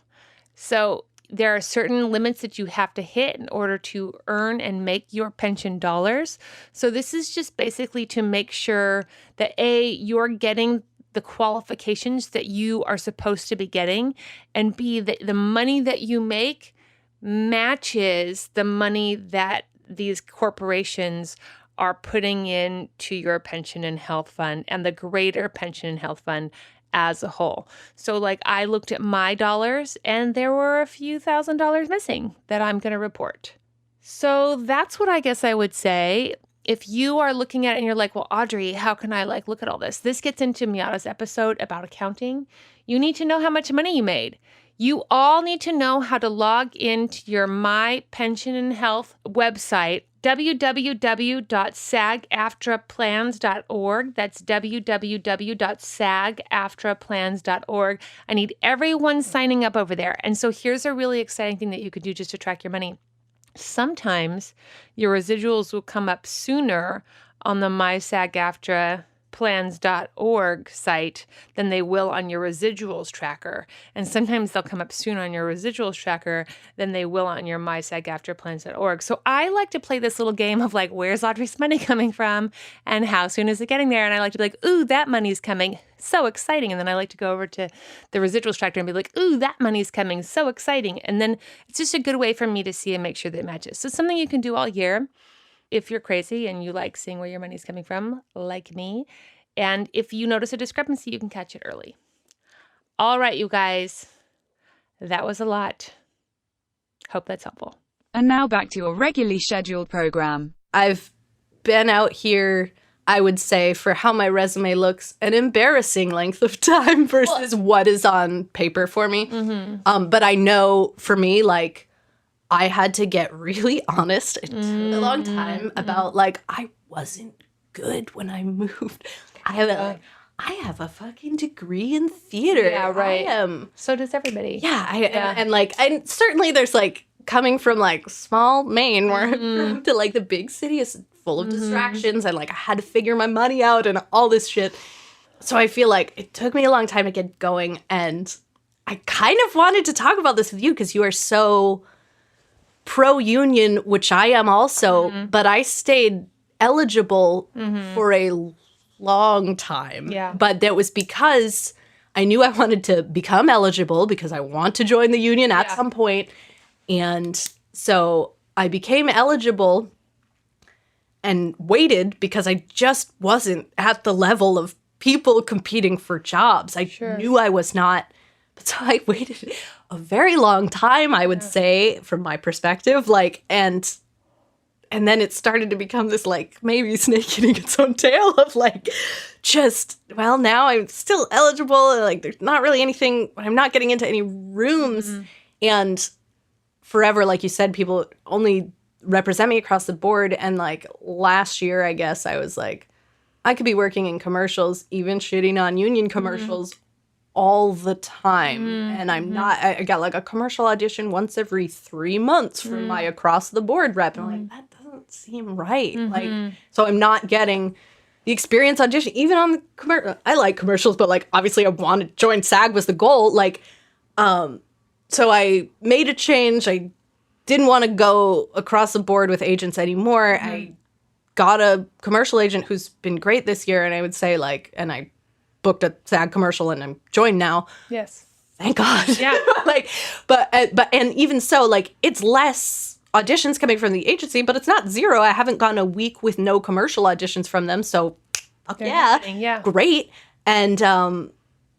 S1: So there are certain limits that you have to hit in order to earn and make your pension dollars. So this is just basically to make sure that you're getting the qualifications that you are supposed to be getting, and B, that the money that you make matches the money that these corporations are putting into your pension and health fund and the greater pension and health fund as a whole. So like I looked at my dollars and there were a few $1,000s missing that I'm going to report. So that's what I guess I would say. If you are looking at it and you're like, well, Audrey, how can I look at all this? This gets into Miata's episode about accounting. You need to know how much money you made. You all need to know how to log into your My Pension and Health website, www.sagaftraplans.org. That's www.sagaftraplans.org. I need everyone signing up over there. And so here's a really exciting thing that you could do just to track your money. Sometimes your residuals will come up sooner on the mysagaftraplans.org site than they will on your residuals tracker. And sometimes they'll come up sooner on your residuals tracker than they will on your mysagaftraplans.org. So I like to play this little game of where's Audrey's money coming from and how soon is it getting there? And I like to be ooh, that money's coming. So exciting. And then I like to go over to the residuals tracker and be ooh, that money's coming. So exciting. And then it's just a good way for me to see and make sure that it matches. So something you can do all year if you're crazy and you like seeing where your money's coming from, like me. And if you notice a discrepancy, you can catch it early. All right, you guys. That was a lot. Hope that's helpful.
S4: And now back to your regularly scheduled program.
S3: I've been out here, I would say, for how my resume looks, an embarrassing length of time versus what is on paper for me. Mm-hmm. But I know for me, I had to get really honest. It took a long time about I wasn't good when I moved. I I have a fucking degree in theater.
S1: Yeah, right.
S3: I am.
S1: So does everybody.
S3: Yeah. And certainly there's like coming from like small Maine where I'm from to like the big city is full of distractions and like I had to figure my money out and all this shit. So I feel like it took me a long time to get going, and I kind of wanted to talk about this with you because you are so pro-union, which I am also, but I stayed eligible for a long time.
S1: Yeah.
S3: But that was because I knew I wanted to become eligible because I want to join the union at some point. And so I became eligible and waited because I just wasn't at the level of people competing for jobs. I knew I was not. But so I waited a very long time, I would say, from my perspective. Like, and then it started to become this, like, maybe snake eating its own tail of, like, just, well, now I'm still eligible. And, like, there's not really anything, I'm not getting into any rooms. And forever, like you said, people only represent me across the board. And, like, last year, I guess, I was like, I could be working in commercials, even shitty non-union commercials, all the time. And I'm not, I got like a commercial audition once every 3 months from my across the board rep. And I'm like, that doesn't seem right. Like, so I'm not getting the experience audition, even on the commercial. I like commercials, but like, obviously I wanted to join SAG was the goal. Like, so I made a change. I didn't want to go across the board with agents anymore. I got a commercial agent who's been great this year. And I would say like, and I booked a SAG commercial and I'm joined now.
S1: Yes.
S3: Thank God.
S1: Yeah.
S3: Like, but and even so, like, it's less auditions coming from the agency, but it's not zero. I haven't gone a week with no commercial auditions from them. So
S1: Yeah.
S3: great. And,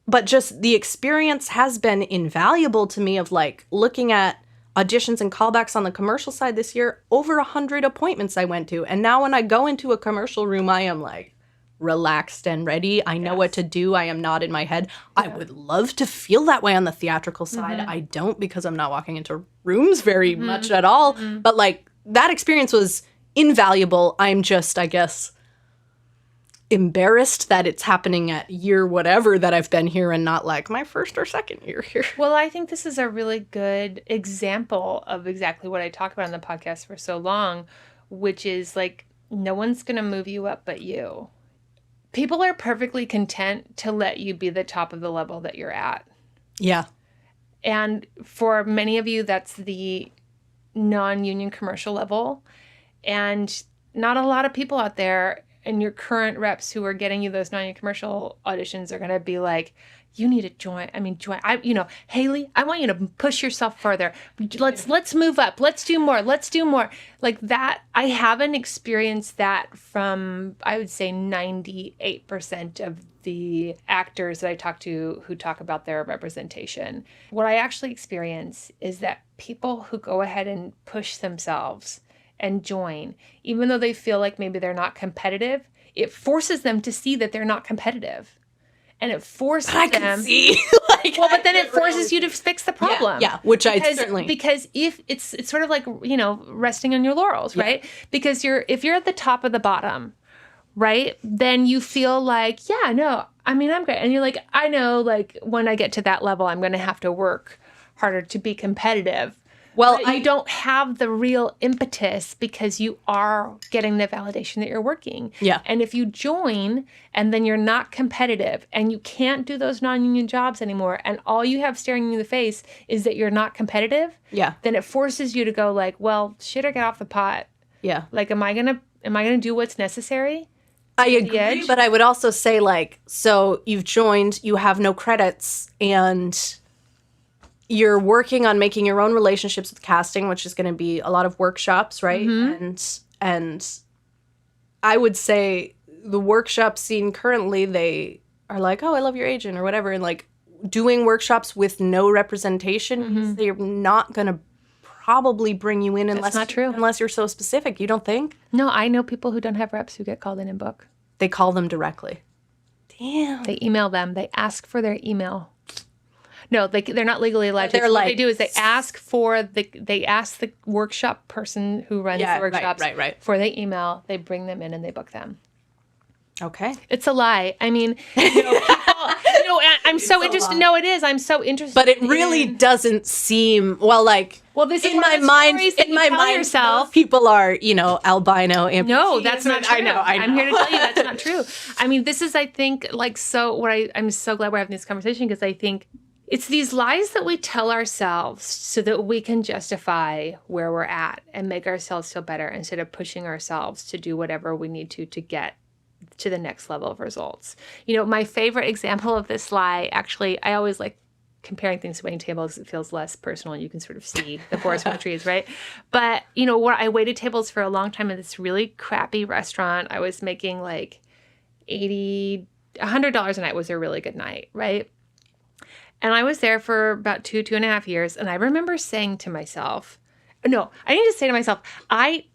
S3: but just the experience has been invaluable to me of like looking at auditions and callbacks on the commercial side this year, over 100 appointments I went to. And now when I go into a commercial room, I am like relaxed and ready. I know what to do. I am not in my head. I would love to feel that way on the theatrical side. I don't because I'm not walking into rooms very much at all. But like that experience was invaluable. I'm just, I guess, embarrassed that it's happening at year whatever that I've been here and not like my first or second year here.
S1: Well, I think this is a really good example of exactly what I talk about on the podcast for so long, which is like, no one's going to move you up but you. People are perfectly content to let you be the top of the level that you're at.
S3: Yeah.
S1: And for many of you, that's the non-union commercial level. And not a lot of people out there and your current reps who are getting you those non-union commercial auditions are going to be like, you need to join. Hayley, I want you to push yourself further. Let's move up. Let's do more. Like that. I haven't experienced that from, I would say 98% of the actors that I talk to who talk about their representation. What I actually experience is that people who go ahead and push themselves and join, even though they feel like maybe they're not competitive, it forces them to see that they're not competitive. And it forces them.
S3: See.
S1: But then it forces you to fix the problem.
S3: Yeah, which I certainly.
S1: Because if it's sort of like, resting on your laurels, right? Because if you're at the top of the bottom, right, then you feel like, I'm great. And you're like, I know, like, when I get to that level, I'm going to have to work harder to be competitive. Well, you don't have the real impetus because you are getting the validation that you're working.
S3: Yeah.
S1: And if you join and then you're not competitive and you can't do those non-union jobs anymore and all you have staring you in the face is that you're not competitive, then it forces you to go like, well, shit or get off the pot.
S3: Yeah.
S1: Like, am I gonna do what's necessary?
S3: I agree, but I would also say like, so you've joined, you have no credits, and you're working on making your own relationships with casting, which is going to be a lot of workshops, right? And I would say the workshop scene currently, they are like, oh, I love your agent or whatever. And like doing workshops with no representation means they're not going to probably bring you in unless you're so specific. You don't think?
S1: No, I know people who don't have reps who get called in and book.
S3: They call them directly. Damn.
S1: They email them. They ask for their email. No, they're not legally allowed to.
S3: They're
S1: what they do is they ask the workshop person who runs the workshops
S3: right.
S1: for the email. They bring them in and they book them.
S3: Okay.
S1: It's a lie. I mean, people, I'm so interested. No, it is. I'm so interested.
S3: But it really doesn't seem
S1: this is
S3: in
S1: one
S3: my
S1: of the
S3: mind.
S1: stories that
S3: In
S1: you
S3: my
S1: tell
S3: mind,
S1: yourself.
S3: most people are albino amputees.
S1: No, that's not true.
S3: I know.
S1: I'm here to tell you that's not true. I mean, this is, I think, I'm so glad we're having this conversation because I think it's these lies that we tell ourselves so that we can justify where we're at and make ourselves feel better instead of pushing ourselves to do whatever we need to get to the next level of results. My favorite example of this lie, actually, I always like comparing things to waiting tables. It feels less personal and you can sort of see the forest from the trees, right? But, where I waited tables for a long time in this really crappy restaurant, I was making like $100 a night was a really good night, right? And I was there for about 2.5 years. And I remember saying to myself, I need to say to myself, I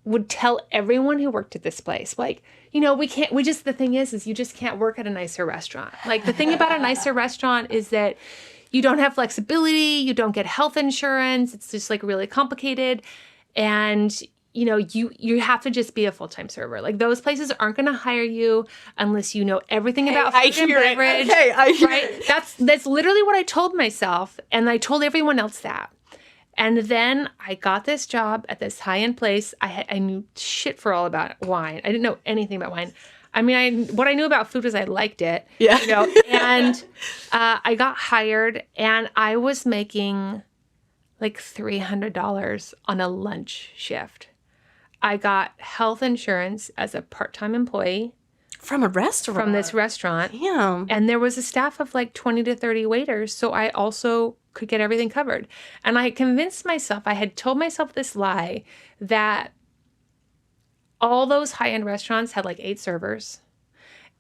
S1: would tell everyone who worked at this place, the thing is you just can't work at a nicer restaurant. Like the thing about a nicer restaurant is that you don't have flexibility, you don't get health insurance. It's just like really complicated. And you have to just be a full-time server. Like those places aren't going to hire you unless you know everything about food and beverage.
S3: I hear
S1: right?
S3: it.
S1: That's literally what I told myself, and I told everyone else that. And then I got this job at this high-end place. I knew shit for all about wine. I didn't know anything about wine. I mean, what I knew about food was I liked it.
S3: Yeah.
S1: And I got hired, and I was making like $300 on a lunch shift. I got health insurance as a part-time employee.
S3: From a restaurant?
S1: From this restaurant.
S3: Damn.
S1: And there was a staff of like 20 to 30 waiters, so I also could get everything covered. And I convinced myself, I had told myself this lie, that all those high-end restaurants had like 8 servers,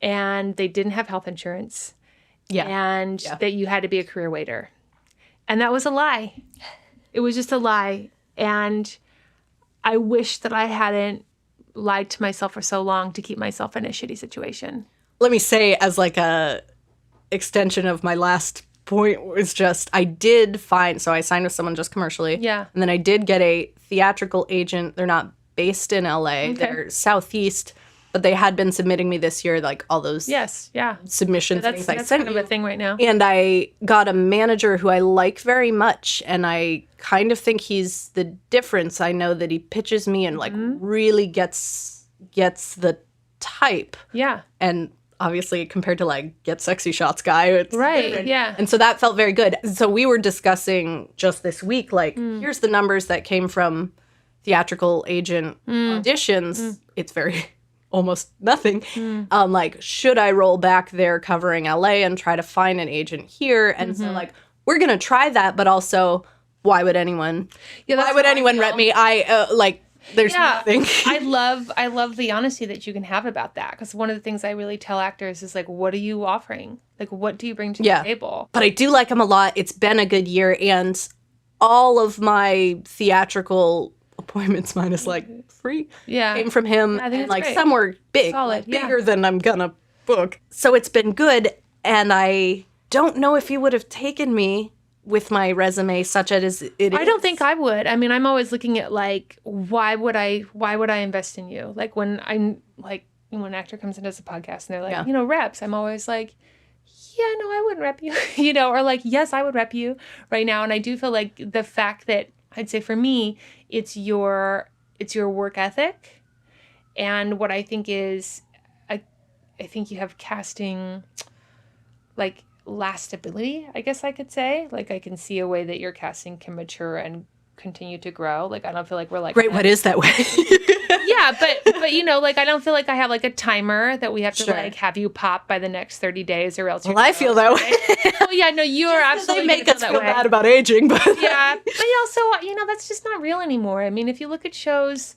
S1: and they didn't have health insurance, and that you had to be a career waiter. And that was a lie. It was just a lie. And I wish that I hadn't lied to myself for so long to keep myself in a shitty situation.
S3: Let me say, as like a extension of my last point, was just I did find, so I signed with someone just commercially.
S1: Yeah.
S3: And then I did get a theatrical agent. They're not based in LA.
S1: Okay.
S3: They're Southeast, but they had been submitting me this year, like all those submission things I
S1: that's
S3: sent
S1: kind of a thing right now.
S3: And I got a manager who I like very much, and I kind of think he's the difference. I know that he pitches me and like really gets the type.
S1: Yeah.
S3: And obviously compared to like Get Sexy Shots guy, it's
S1: Right,
S3: different.
S1: yeah.
S3: And so that felt very good. So we were discussing just this week, like, here's the numbers that came from theatrical agent auditions. It's very almost nothing. Like, should I roll back there covering LA and try to find an agent here? And so like, we're going to try that, but also why would anyone rep me? There's nothing.
S1: I love the honesty that you can have about that, because one of the things I really tell actors is like, what are you offering? Like, what do you bring to the table?
S3: But I do like him a lot. It's been a good year, and all of my theatrical appointments minus like 3 came from him.
S1: I think
S3: and like
S1: great.
S3: some were big,
S1: Solid,
S3: bigger than I'm gonna book. So it's been good, and I don't know if he would have taken me with my resume such as it is.
S1: I don't think I would. I mean, I'm always looking at like, why would I invest in you? Like when when an actor comes into a podcast and they're like, reps, I'm always like, yeah, no, I wouldn't rep you, or like, yes, I would rep you right now. And I do feel like the fact that I'd say for me, it's your work ethic. And what I think is, I think you have casting, like, lastability, I guess I could say. Like, I can see a way that your casting can mature and continue to grow. Like, I don't feel like we're like...
S3: Great, what is that way?
S1: Yeah, but like, I don't feel like I have, like, a timer that we have to, like, have you pop by the next 30 days or else you're...
S3: Well, I feel that way.
S1: Well, yeah, no, you are absolutely...
S3: They make us feel bad about aging, but...
S1: Yeah, but also, that's just not real anymore. I mean, if you look at shows...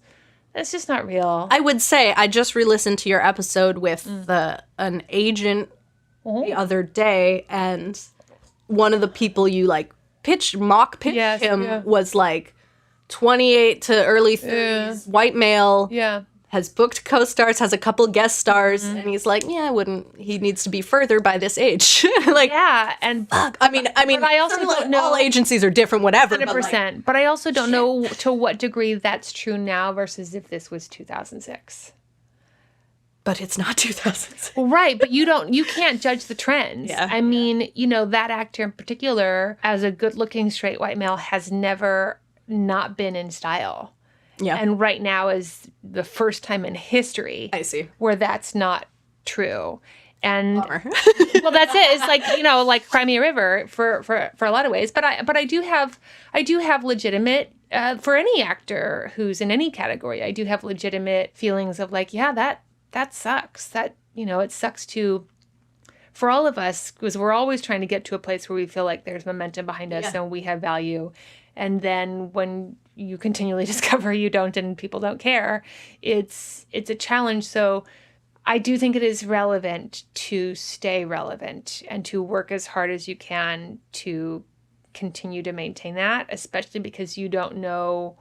S1: That's just not real.
S3: I would say, I just re-listened to your episode with an agent the other day, and one of the people you like mock pitched him was like 28 to early 30s, white male, has booked co-stars, has a couple guest stars, and he's like, he needs to be further by this age. Like,
S1: and
S3: fuck. I mean,
S1: but I also don't know.
S3: All agencies are different, whatever.
S1: 100%. But I also don't know to what degree that's true now versus if this was 2006.
S3: But it's not 2006.
S1: Right, but you can't judge the trends.
S3: Yeah.
S1: I mean, that actor in particular, as a good-looking straight white male, has never not been in style.
S3: Yeah.
S1: And right now is the first time in history
S3: I see.
S1: where that's not true. And
S3: Bummer.
S1: well, that's it. It's like, like Cry Me a River for a lot of ways. But I do have legitimate for any actor who's in any category. I do have legitimate feelings of like, yeah, that sucks. That, it sucks for all of us, because we're always trying to get to a place where we feel like there's momentum behind us and we have value. And then when you continually discover you don't and people don't care, it's a challenge. So I do think it is relevant to stay relevant and to work as hard as you can to continue to maintain that, especially because you don't know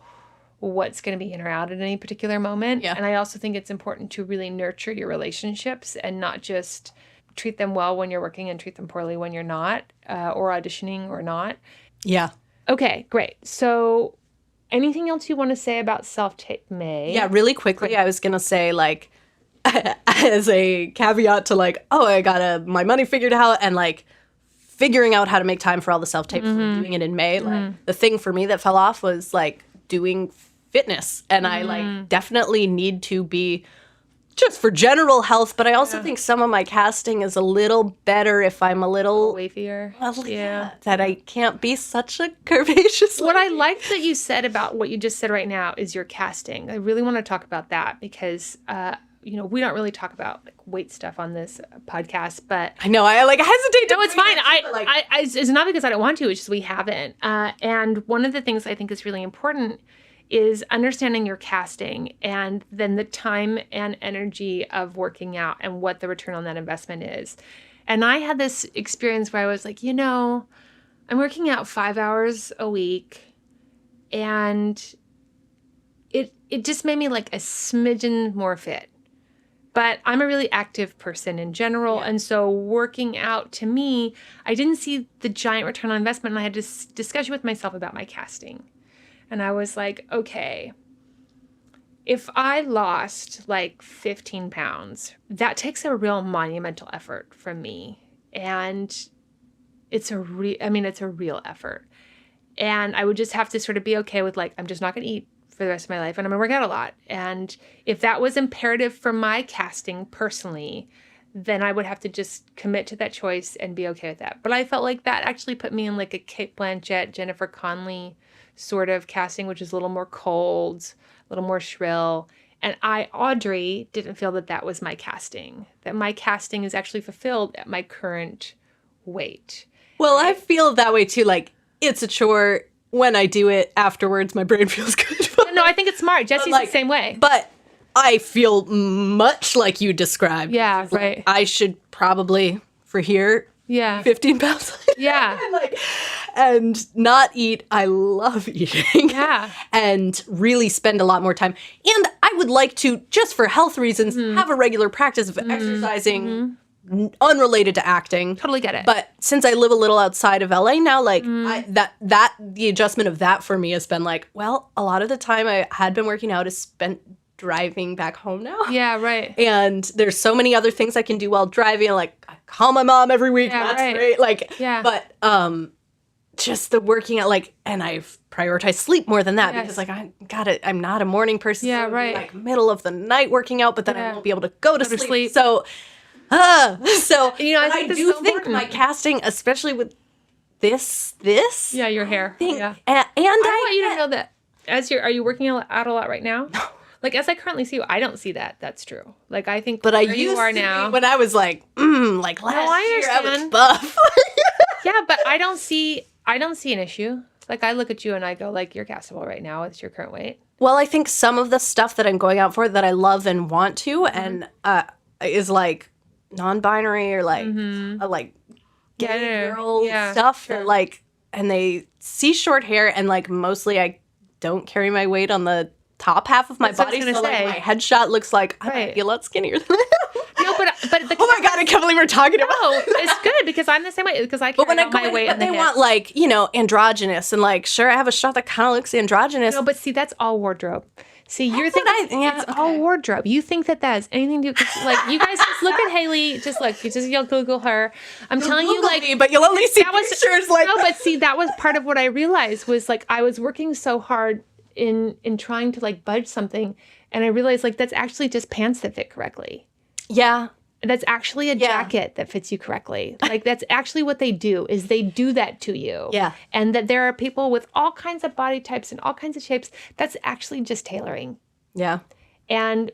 S1: what's going to be in or out at any particular moment.
S3: Yeah.
S1: And I also think it's important to really nurture your relationships and not just treat them well when you're working and treat them poorly when you're not, or auditioning or not.
S3: Yeah.
S1: Okay, great. So anything else you want to say about Self-Tape May?
S3: Yeah, really quickly, I was going to say, like, as a caveat to, like, I got my money figured out and, like, figuring out how to make time for all the self-tapes and doing it in May. Like, the thing for me that fell off was, like, doing fitness. And I, like, definitely need to be just for general health, but I also think some of my casting is a little better if I'm a little
S1: Wavier.
S3: that I can't be such a curvaceous.
S1: What I like that you said about what you just said right now is your casting. I really want to talk about that because, we don't really talk about like weight stuff on this podcast, but
S3: I know I like hesitate to.
S1: no, it's fine. It's not because I don't want to. It's just we haven't. And one of the things I think is really important is understanding your casting and then the time and energy of working out and what the return on that investment is. And I had this experience where I was like, I'm working out 5 hours a week and it just made me like a smidgen more fit. But I'm a really active person in general. Yeah. And so working out to me, I didn't see the giant return on investment. And I had this discussion with myself about my casting. And I was like, okay, if I lost like 15 pounds, that takes a real monumental effort from me. And it's a real effort. And I would just have to sort of be okay with like, I'm just not going to eat for the rest of my life and I'm going to work out a lot. And if that was imperative for my casting personally, then I would have to just commit to that choice and be okay with that. But I felt like that actually put me in like a Cate Blanchett, Jennifer Connelly sort of casting, which is a little more cold, a little more shrill. And Audrey, didn't feel that was my casting, that my casting is actually fulfilled at my current weight.
S3: Well, I feel that way too. Like, it's a chore. When I do it afterwards, my brain feels good.
S1: No, I think it's smart. Jesse's the same way.
S3: But I feel much like you described.
S1: Yeah, right.
S3: I should probably, for here, 15 pounds.
S1: Yeah.
S3: and not eat. I love eating.
S1: Yeah.
S3: And really spend a lot more time. And I would like to, just for health reasons, have a regular practice of exercising unrelated to acting.
S1: Totally get it.
S3: But since I live a little outside of LA now, like the adjustment of that for me has been like, well, a lot of the time I had been working out is spent driving back home now.
S1: Yeah, right.
S3: And there's so many other things I can do while driving. Like, I call my mom every week.
S1: Yeah,
S3: that's
S1: right.
S3: great. Like,
S1: yeah.
S3: But just the working out, like, and I've prioritized sleep more than that because, like, I'm not a morning person.
S1: Yeah,
S3: so
S1: right.
S3: Like, middle of the night working out, but then I won't be able to go to sleep. So, I do think my casting, especially with this.
S1: Yeah, your hair.
S3: Thing,
S1: yeah.
S3: And
S1: I want you to know that are you working out a lot right now? No. Like, as I currently see you, I don't see that. That's true. Like, I think
S3: but
S1: where
S3: I
S1: you are now.
S3: When I was like, like last year I was buff.
S1: Yeah, but I don't see an issue. Like, I look at you and I go, like, you're castable right now with your current weight.
S3: Well, I think some of the stuff that I'm going out for that I love and want to, and is like non-binary or like like gay girl stuff. Sure. That, like, and they see short hair and like mostly I don't carry my weight on the top half of my body, so like my headshot looks like I might be a lot skinnier than that.
S1: No, but
S3: oh my god, I can't believe we're talking about.
S1: No, it's good because I'm the same way because I carry all my weight.
S3: But they want like androgynous and like sure I have a shot that kind of looks androgynous.
S1: No, but see that's all wardrobe. See, you're thinking it's all wardrobe. You think that has anything to do with, like, you guys just look at Hayley. Just look. You'll Google her. I'm telling you, like,
S3: but you'll only see pictures. Like,
S1: no, but see, that was part of what I realized was, like, I was working so hard in trying to, like, budge something, and I realized, like, that's actually just pants that fit correctly.
S3: Yeah.
S1: That's actually a jacket that fits you correctly. Like, that's actually what they do, is they do that to you.
S3: Yeah.
S1: And that there are people with all kinds of body types and all kinds of shapes. That's actually just tailoring.
S3: Yeah.
S1: And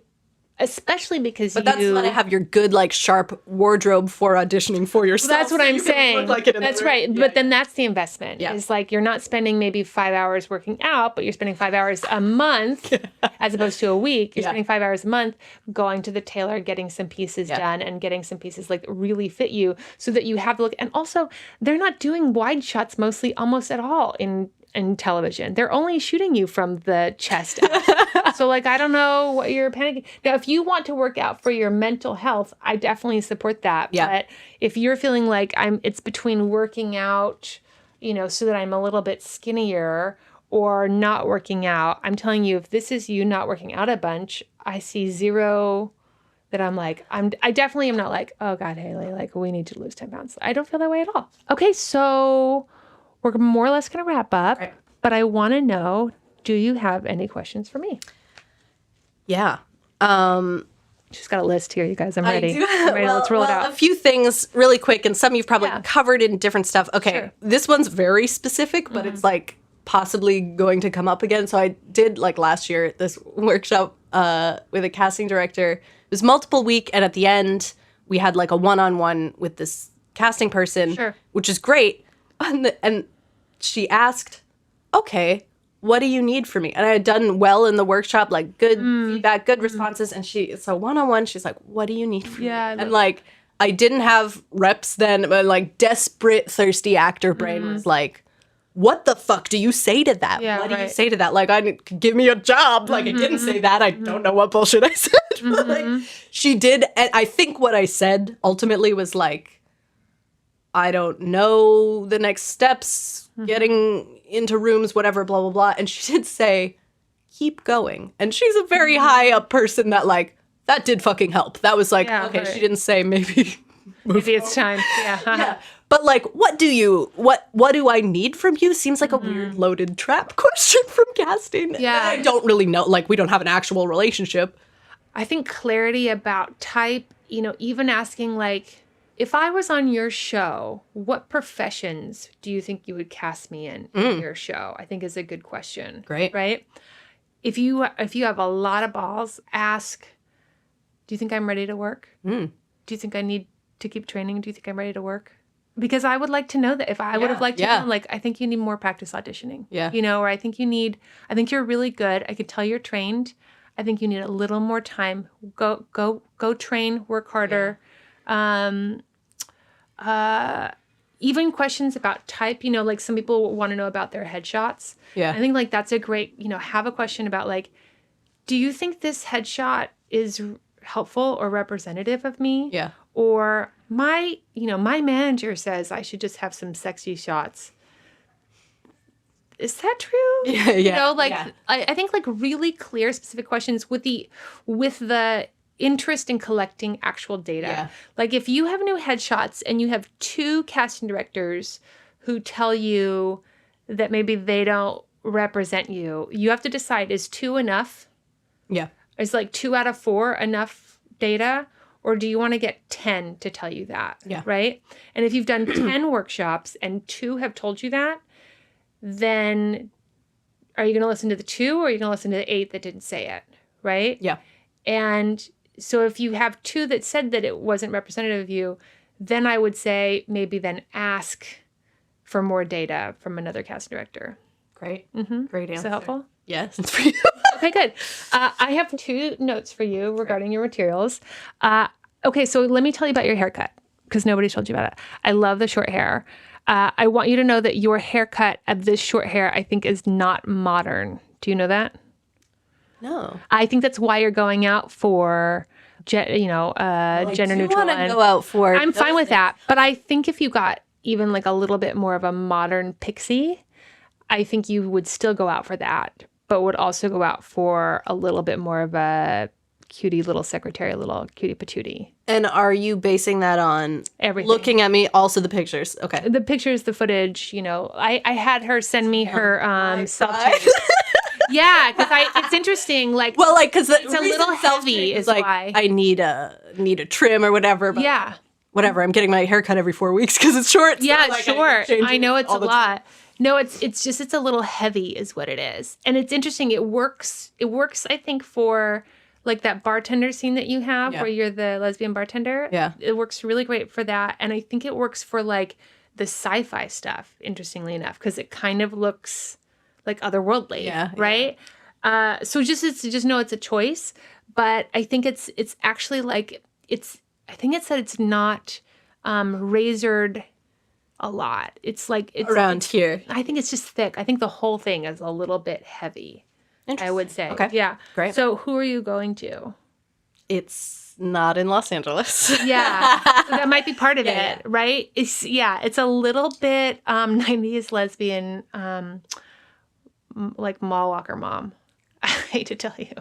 S1: especially because
S3: But that's when I have your good, like, sharp wardrobe for auditioning for yourself.
S1: Well, that's what I'm saying. That's right.
S3: Yeah.
S1: But then that's the investment.
S3: Yeah.
S1: It's like you're not spending maybe 5 hours working out, but you're spending 5 hours a month as opposed to a week. You're spending 5 hours a month going to the tailor, getting some pieces done and getting some pieces like really fit you so that you have the look. And also, they're not doing wide shots mostly almost at all in television. They're only shooting you from the chest up. So, like, I don't know what you're panicking. Now, if you want to work out for your mental health, I definitely support that.
S3: Yeah.
S1: But if you're feeling like it's between working out, you know, so that I'm a little bit skinnier or not working out, I'm telling you, if this is you not working out a bunch, I see zero that I'm like, I definitely am not like, oh God, Hayley, like, we need to lose 10 pounds. I don't feel that way at all. Okay, so we're more or less going to wrap up, but I want to know, do you have any questions for me?
S3: Yeah.
S1: She's got a list here, you guys. I'm ready.
S3: I do.
S1: I'm ready. Let's roll it out.
S3: A few things really quick, and some you've probably covered in different stuff. Okay, This one's very specific, but it's like possibly going to come up again. So I did, like, last year, this workshop with a casting director. It was multiple week, and at the end, we had like a one-on-one with this casting person, which is great. And she asked, okay, what do you need from me? And I had done well in the workshop, like good feedback, good responses. And so one-on-one, she's like, what do you need from me? And like, I didn't have reps then, but like desperate, thirsty actor brain was like, what the fuck do you say to that? What do you say to that? Like, give me a job. Like, I didn't say that. I don't know what bullshit I said. But like, she did. And I think what I said ultimately was like, I don't know the next steps, getting into rooms, whatever, blah, blah, blah. And she did say, keep going. And she's a very high up person that, like, that did fucking help. That was like, okay, she didn't say maybe
S1: it's time. Yeah.
S3: But like, what do I need from you? Seems like a weird loaded trap question from casting.
S1: Yeah.
S3: I don't really know. Like, we don't have an actual relationship.
S1: I think clarity about type, you know, even asking like, if I was on your show, what professions do you think you would cast me in your show? I think is a good question.
S3: Great.
S1: Right? If you have a lot of balls, ask, do you think I'm ready to work? Do you think I need to keep training? Do you think I'm ready to work? Because I would like to know that. If I would have liked to know, like, I think you need more practice auditioning. Yeah. You know, or I think you're really good. I could tell you're trained. I think you need a little more time. Go train, work harder. Even questions about type, you know, like some people want to know about their headshots. Yeah. I think like that's a great, you know, have a question about like, do you think this headshot is helpful or representative of me? Yeah. Or my manager says I should just have some sexy shots. Is that true? Yeah. You know, like I think like really clear, specific questions with the interest in collecting actual data. Yeah. Like if you have new headshots and you have 2 casting directors who tell you that maybe they don't represent you, you have to decide, is 2 enough? Yeah. Is like 2 out of 4 enough data? Or do you want to get 10 to tell you that? Yeah. Right? And if you've done 10 workshops and 2 have told you that, then are you going to listen to the 2 or are you going to listen to the 8 that didn't say it? Right? Yeah. And so if you have 2 that said that it wasn't representative of you, then I would say maybe then ask for more data from another casting director. Great. Mm-hmm. Great answer. Is that helpful? Yes. Okay, good. I have 2 notes for you regarding your materials. Okay, so let me tell you about your haircut because nobody told you about it. I love the short hair. I want you to know that your haircut of this short hair, I think, is not modern. Do you know that? No. I think that's why you're going out for, gender neutral. I want to go out for. I'm fine with that, but I think if you got even like a little bit more of a modern pixie, I think you would still go out for that. but would also go out for a little bit more of a cutie little secretary, little cutie patootie.
S3: And are you basing that on
S1: Everything.
S3: looking at me, also the pictures? Okay.
S1: The pictures, the footage, I had her send me her self-tape. Yeah, because it's interesting. Like,
S3: well, like because
S1: it's a little heavy, is
S3: like
S1: why
S3: I need a trim or whatever. But
S1: yeah,
S3: whatever. I'm getting my hair cut every 4 weeks because it's short.
S1: Yeah,
S3: so,
S1: it's short. I know it's a
S3: all the time.
S1: lot. No, it's just it's a little heavy, is what it is, and it's interesting. It works. I think for like that bartender scene that you have where you're the lesbian bartender.
S3: Yeah,
S1: it works really great for that, and I think it works for like the sci-fi stuff. Interestingly enough, because it kind of looks like otherworldly, right? Yeah. So just know it's a choice, but I think it's actually like I think it's that it's not razored a lot. It's like it's
S3: around here.
S1: I think it's just thick. I think the whole thing is a little bit heavy. I would say.
S3: Okay.
S1: Yeah.
S3: Great.
S1: So who are you going to?
S3: It's not in Los Angeles.
S1: Yeah. So that might be part of it, right? It's a little bit 90s lesbian like mall walker mom. I hate to tell you.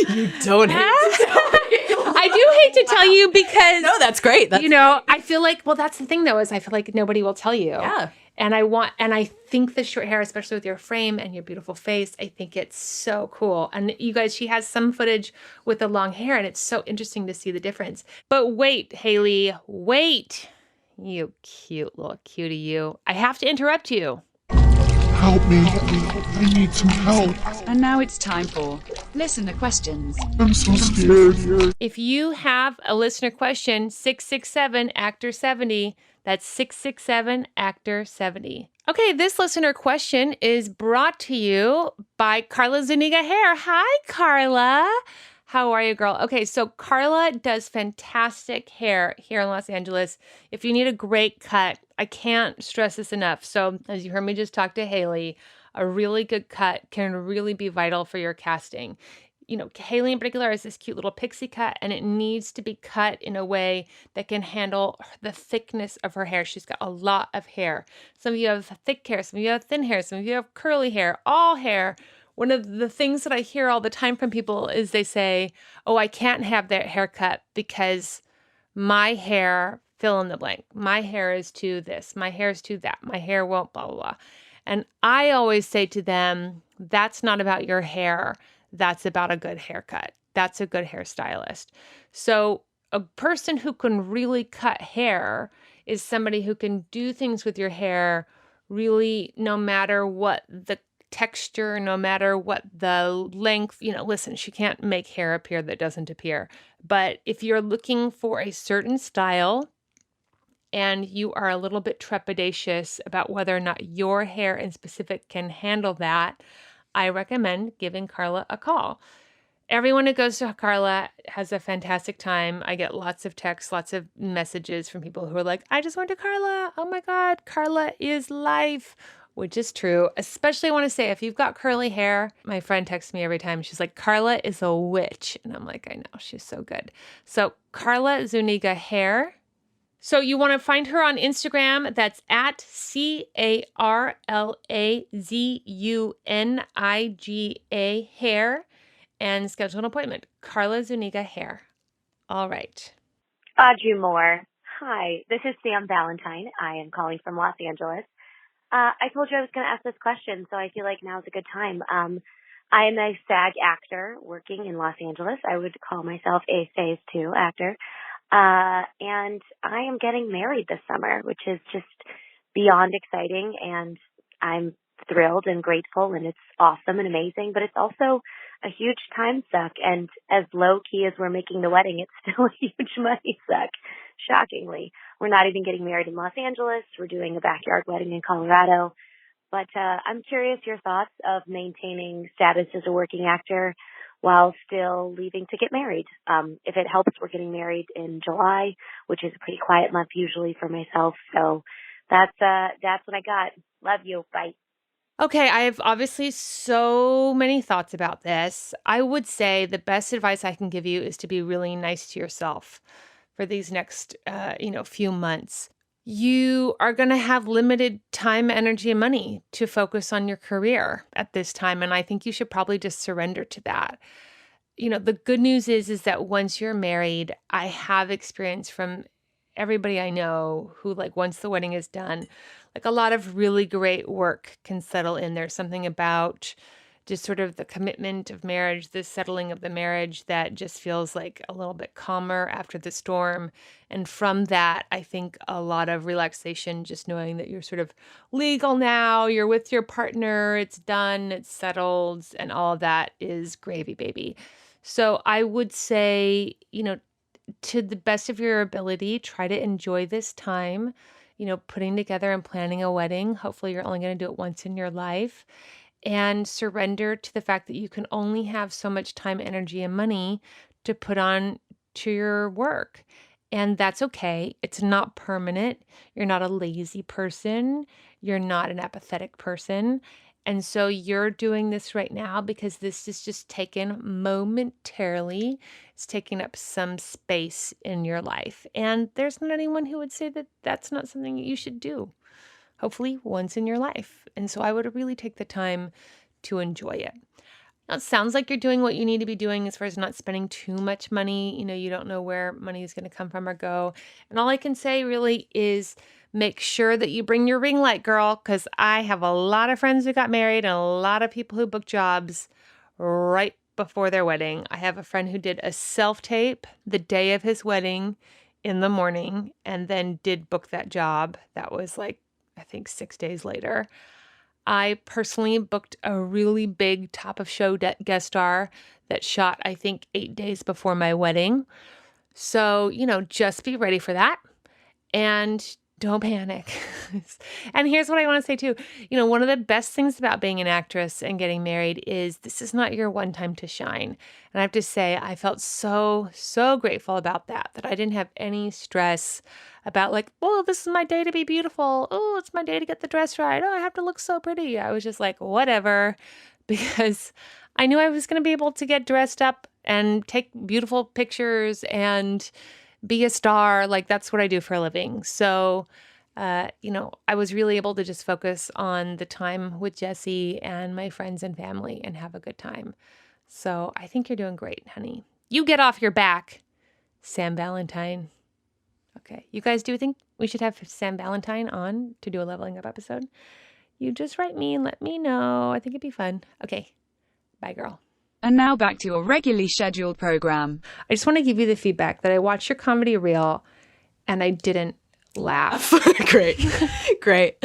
S3: You don't hate to tell me.
S1: I do hate to tell you because
S3: no, that's great. That's
S1: I feel like, well, that's the thing though, is I feel like nobody will tell you.
S3: Yeah.
S1: And I think the short hair, especially with your frame and your beautiful face, I think it's so cool. And you guys, she has some footage with the long hair, and it's so interesting to see the difference. But wait, Hayley, wait. You cute little cutie, you. I have to interrupt you.
S6: Help me. I need some help.
S4: And now it's time for listener questions.
S6: I'm so scared.
S1: If you have a listener question, 667 Actor 70. That's 667 Actor 70. Okay, this listener question is brought to you by Carla Zuniga Hair. Hi, Carla. How are you, girl? Okay, so Carla does fantastic hair here in Los Angeles. If you need a great cut, I can't stress this enough. So as you heard me just talk to Hayley, a really good cut can really be vital for your casting. Hayley in particular has this cute little pixie cut, and it needs to be cut in a way that can handle the thickness of her hair. She's got a lot of hair. Some of you have thick hair, some of you have thin hair, some of you have curly hair, all hair. One of the things that I hear all the time from people is they say, oh, I can't have that haircut because my hair, fill in the blank. My hair is too this, my hair is too that, my hair won't blah, blah, blah. And I always say to them, that's not about your hair. That's about a good haircut. That's a good hairstylist. So a person who can really cut hair is somebody who can do things with your hair really, no matter what the texture, no matter what the length, listen, she can't make hair appear that doesn't appear. But if you're looking for a certain style and you are a little bit trepidatious about whether or not your hair in specific can handle that, I recommend giving Carla a call. Everyone who goes to Carla has a fantastic time. I get lots of texts, lots of messages from people who are like, I just went to Carla. Oh my God, Carla is life, which is true. Especially I want to say, if you've got curly hair, my friend texts me every time. She's like, Carla is a witch. And I'm like, I know, she's so good. So Carla Zuniga Hair. So you want to find her on Instagram. That's at CarlaZuniga Hair, and schedule an appointment. Carla Zuniga Hair. All right.
S7: Audrey Moore. Hi, this is Sam Valentine. I am calling from Los Angeles. I told you I was going to ask this question, so I feel like now's a good time. I am a SAG actor working in Los Angeles. I would call myself a Phase 2 actor. And I am getting married this summer, which is just beyond exciting, and I'm thrilled and grateful, and it's awesome and amazing, but it's also a huge time suck, and as low-key as we're making the wedding, it's still a huge money suck, shockingly. We're not even getting married in Los Angeles. We're doing a backyard wedding in Colorado, but I'm curious your thoughts of maintaining status as a working actor while still leaving to get married. If it helps, we're getting married in July, which is a pretty quiet month usually for myself. So that's what I got. Love you. Bye.
S1: Okay, I have obviously so many thoughts about this. I would say the best advice I can give you is to be really nice to yourself for these next, few months. you are going to have limited time, energy, and money to focus on your career at this time. And I think you should probably just surrender to that. The good news is that once you're married, I have experience from everybody I know who, like, once the wedding is done, like, a lot of really great work can settle in. There's something about just sort of the commitment of marriage, the settling of the marriage that just feels like a little bit calmer after the storm. And from that, I think a lot of relaxation, just knowing that you're sort of legal now, you're with your partner, it's done, it's settled, and all of that is gravy, baby. So I would say, to the best of your ability, try to enjoy this time, putting together and planning a wedding. Hopefully you're only going to do it once in your life. And surrender to the fact that you can only have so much time, energy, and money to put on to your work. And that's okay. It's not permanent. You're not a lazy person. You're not an apathetic person. And so you're doing this right now because this is just taken momentarily. It's taking up some space in your life. And there's not anyone who would say that that's not something you should do. Hopefully once in your life. And so I would really take the time to enjoy it. Now, it sounds like you're doing what you need to be doing as far as not spending too much money. You don't know where money is going to come from or go. And all I can say really is make sure that you bring your ring light, girl, because I have a lot of friends who got married and a lot of people who booked jobs right before their wedding. I have a friend who did a self-tape the day of his wedding in the morning and then did book that job. That was like, I think 6 days later. I personally booked a really big top of show guest star that shot, I think, 8 days before my wedding. So, just be ready for that and don't panic. And here's what I want to say too. One of the best things about being an actress and getting married is this is not your one time to shine. And I have to say, I felt so, so grateful about that I didn't have any stress about like, oh, this is my day to be beautiful. Oh, it's my day to get the dress right. Oh, I have to look so pretty. I was just like, whatever, because I knew I was going to be able to get dressed up and take beautiful pictures and be a star. Like, that's what I do for a living. So, I was really able to just focus on the time with Jesse and my friends and family and have a good time. So I think you're doing great, honey. You get off your back, Sam Valentine. Okay. You guys do think we should have Sam Valentine on to do a leveling up episode? You just write me and let me know. I think it'd be fun. Okay. Bye, girl.
S4: And now back to your regularly scheduled program.
S1: I just want to give you the feedback that I watched your comedy reel and I didn't laugh.
S3: Great. Great.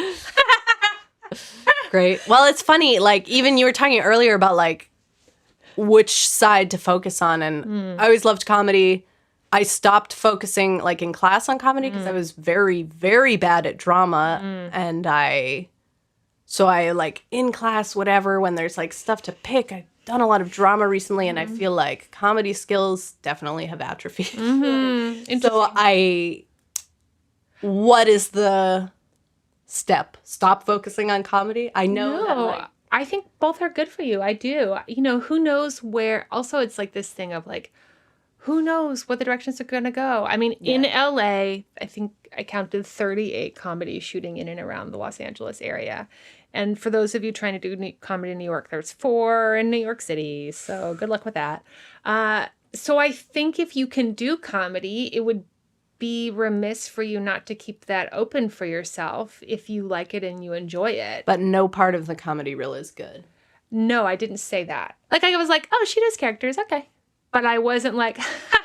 S3: Great. Well, it's funny. Like, even you were talking earlier about like which side to focus on. And I always loved comedy. I stopped focusing like in class on comedy because I was very, very bad at drama. And so I like in class, whatever, when there's like stuff to pick, I've done a lot of drama recently and I feel like comedy skills definitely have atrophied. So what is the step? Stop focusing on comedy? I know that, like,
S1: I think both are good for you. I do. Who knows where, also it's like this thing of like, who knows what the directions are going to go? I mean, in LA, I think I counted 38 comedies shooting in and around the Los Angeles area. And for those of you trying to do comedy in New York, there's 4 in New York City. So good luck with that. So I think if you can do comedy, it would be remiss for you not to keep that open for yourself if you like it and you enjoy it.
S3: But no part of the comedy reel is good.
S1: No, I didn't say that. Like, I was like, oh, she does characters. Okay. But I wasn't like, ha!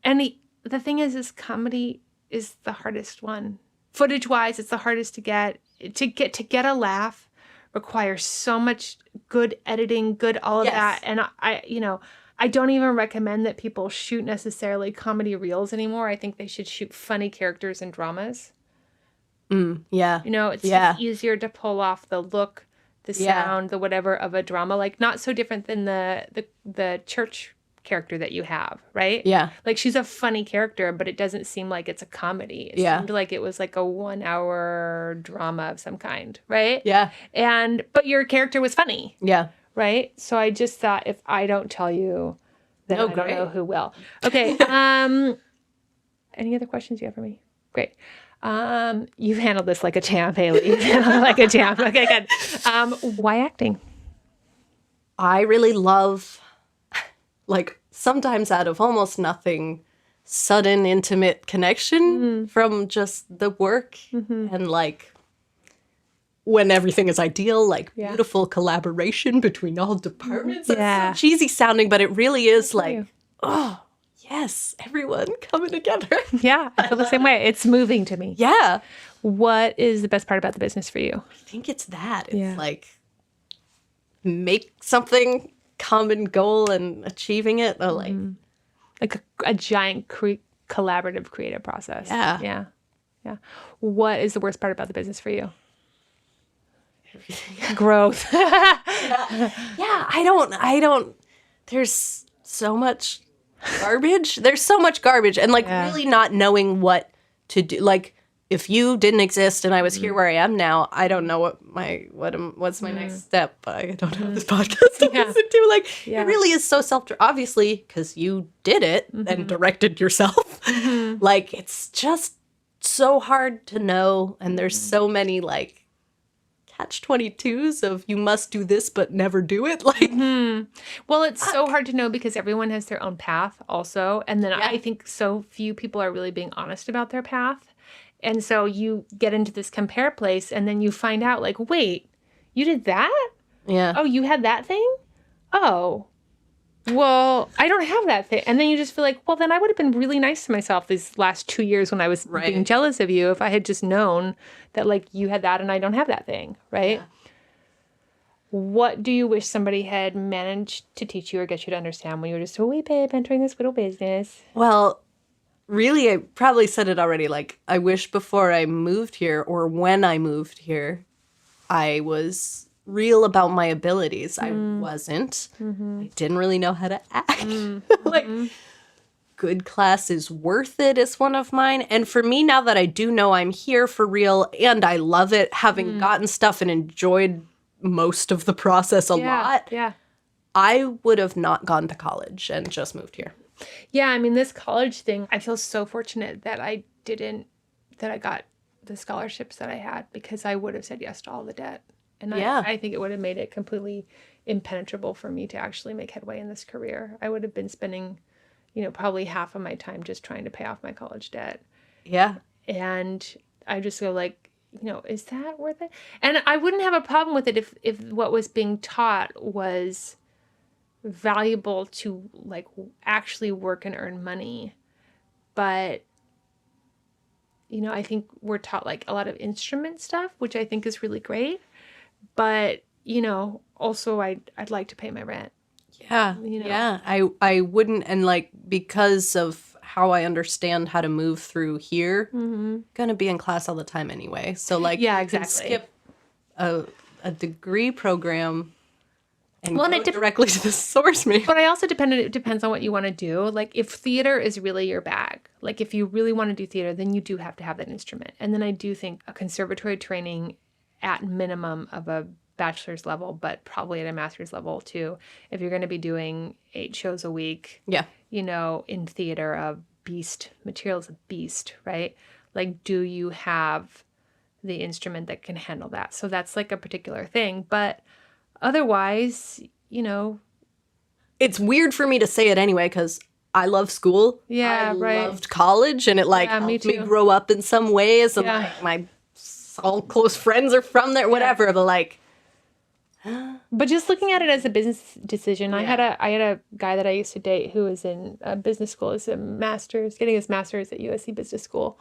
S1: And the thing is comedy is the hardest one. Footage-wise, it's the hardest to get. To get a laugh requires so much good editing, good all of that. And I don't even recommend that people shoot necessarily comedy reels anymore. I think they should shoot funny characters and dramas.
S3: Yeah.
S1: It's just easier to pull off the look, the sound, the whatever of a drama. Like, not so different than the church character that you have, right?
S3: Yeah.
S1: Like, she's a funny character, but it doesn't seem like it's a comedy. It seemed like it was like a 1-hour drama of some kind, right?
S3: Yeah.
S1: But your character was funny.
S3: Yeah.
S1: Right? So I just thought, if I don't tell you, then I don't know who will. Okay. Any other questions you have for me? Great. You've handled this like a champ, Hayley. You've handled it like a champ. Okay, good. Why acting?
S3: I really love, like, sometimes out of almost nothing, sudden intimate connection from just the work and, like, when everything is ideal, like, beautiful collaboration between all departments.
S1: Yeah.
S3: It's so cheesy sounding, but it really is like,
S1: you.
S3: oh, yes, everyone coming together.
S1: Yeah, I feel the same way. It's moving to me.
S3: Yeah.
S1: What is the best part about the business for you?
S3: I think it's that. It's
S1: Yeah.
S3: like, make something, common goal, and achieving it. Or like,
S1: Like a giant collaborative creative process.
S3: Yeah.
S1: Yeah. Yeah. What is the worst part about the business for you? Growth.
S3: yeah, I don't, there's so much garbage. There's so much garbage. And like really not knowing what to do. Like, if you didn't exist and I was here where I am now, I don't know what's my next step. I don't have this podcast to listen to. Like, it really is so obviously, because you did it and directed yourself. Like, it's just so hard to know. And there's so many like catch-22s of you must do this but never do it. Like,
S1: Well, it's so hard to know because everyone has their own path also. And then I think so few people are really being honest about their path. And so you get into this compare place and then you find out like, wait, you did that?
S3: yeah.
S1: Oh, you had that thing? Oh, well, I don't have that thing. And then you just feel like, well, then I would have been really nice to myself these last 2 years when I was being jealous of you if I had just known that like you had that and I don't have that thing, right? Yeah. What do you wish somebody had managed to teach you or get you to understand when you were just, oh, wait, babe, entering this little business?
S3: Well, really, I probably said it already. Like, I wish before I moved here or when I moved here, I was real about my abilities. I wasn't. I didn't really know how to act. Like, good class is worth it is one of mine. And for me, now that I do know I'm here for real and I love it, having gotten stuff and enjoyed most of the process a lot, I would have not gone to college and just moved here.
S1: Yeah, I mean, this college thing, I feel so fortunate that I got the scholarships that I had because I would have said yes to all the debt. And I think it would have made it completely impenetrable for me to actually make headway in this career. I would have been spending, probably half of my time just trying to pay off my college debt.
S3: Yeah.
S1: And I just go like, is that worth it? And I wouldn't have a problem with it if what was being taught was valuable to like actually work and earn money. But I think we're taught like a lot of instrument stuff, which I think is really great. But also I'd like to pay my rent.
S3: Yeah. Yeah. I wouldn't, and like because of how I understand how to move through here, gonna be in class all the time anyway. So like skip a degree program and go directly to the source maybe.
S1: But it depends on what you want to do. Like if theater is really your bag, like if you really want to do theater, then you do have to have that instrument. And then I do think a conservatory training at minimum of a bachelor's level, but probably at a master's level too. If you're going to be doing 8 shows a week, in theater, material is a beast, right? Like, do you have the instrument that can handle that? So that's like a particular thing. But otherwise,
S3: it's weird for me to say it anyway because I love school.
S1: Yeah,
S3: I loved college, and it helped me grow up in some ways. And like my all close friends are from there, whatever. But like,
S1: but just looking at it as a business decision, I had a guy that I used to date who was in business school, as getting his master's at USC Business School,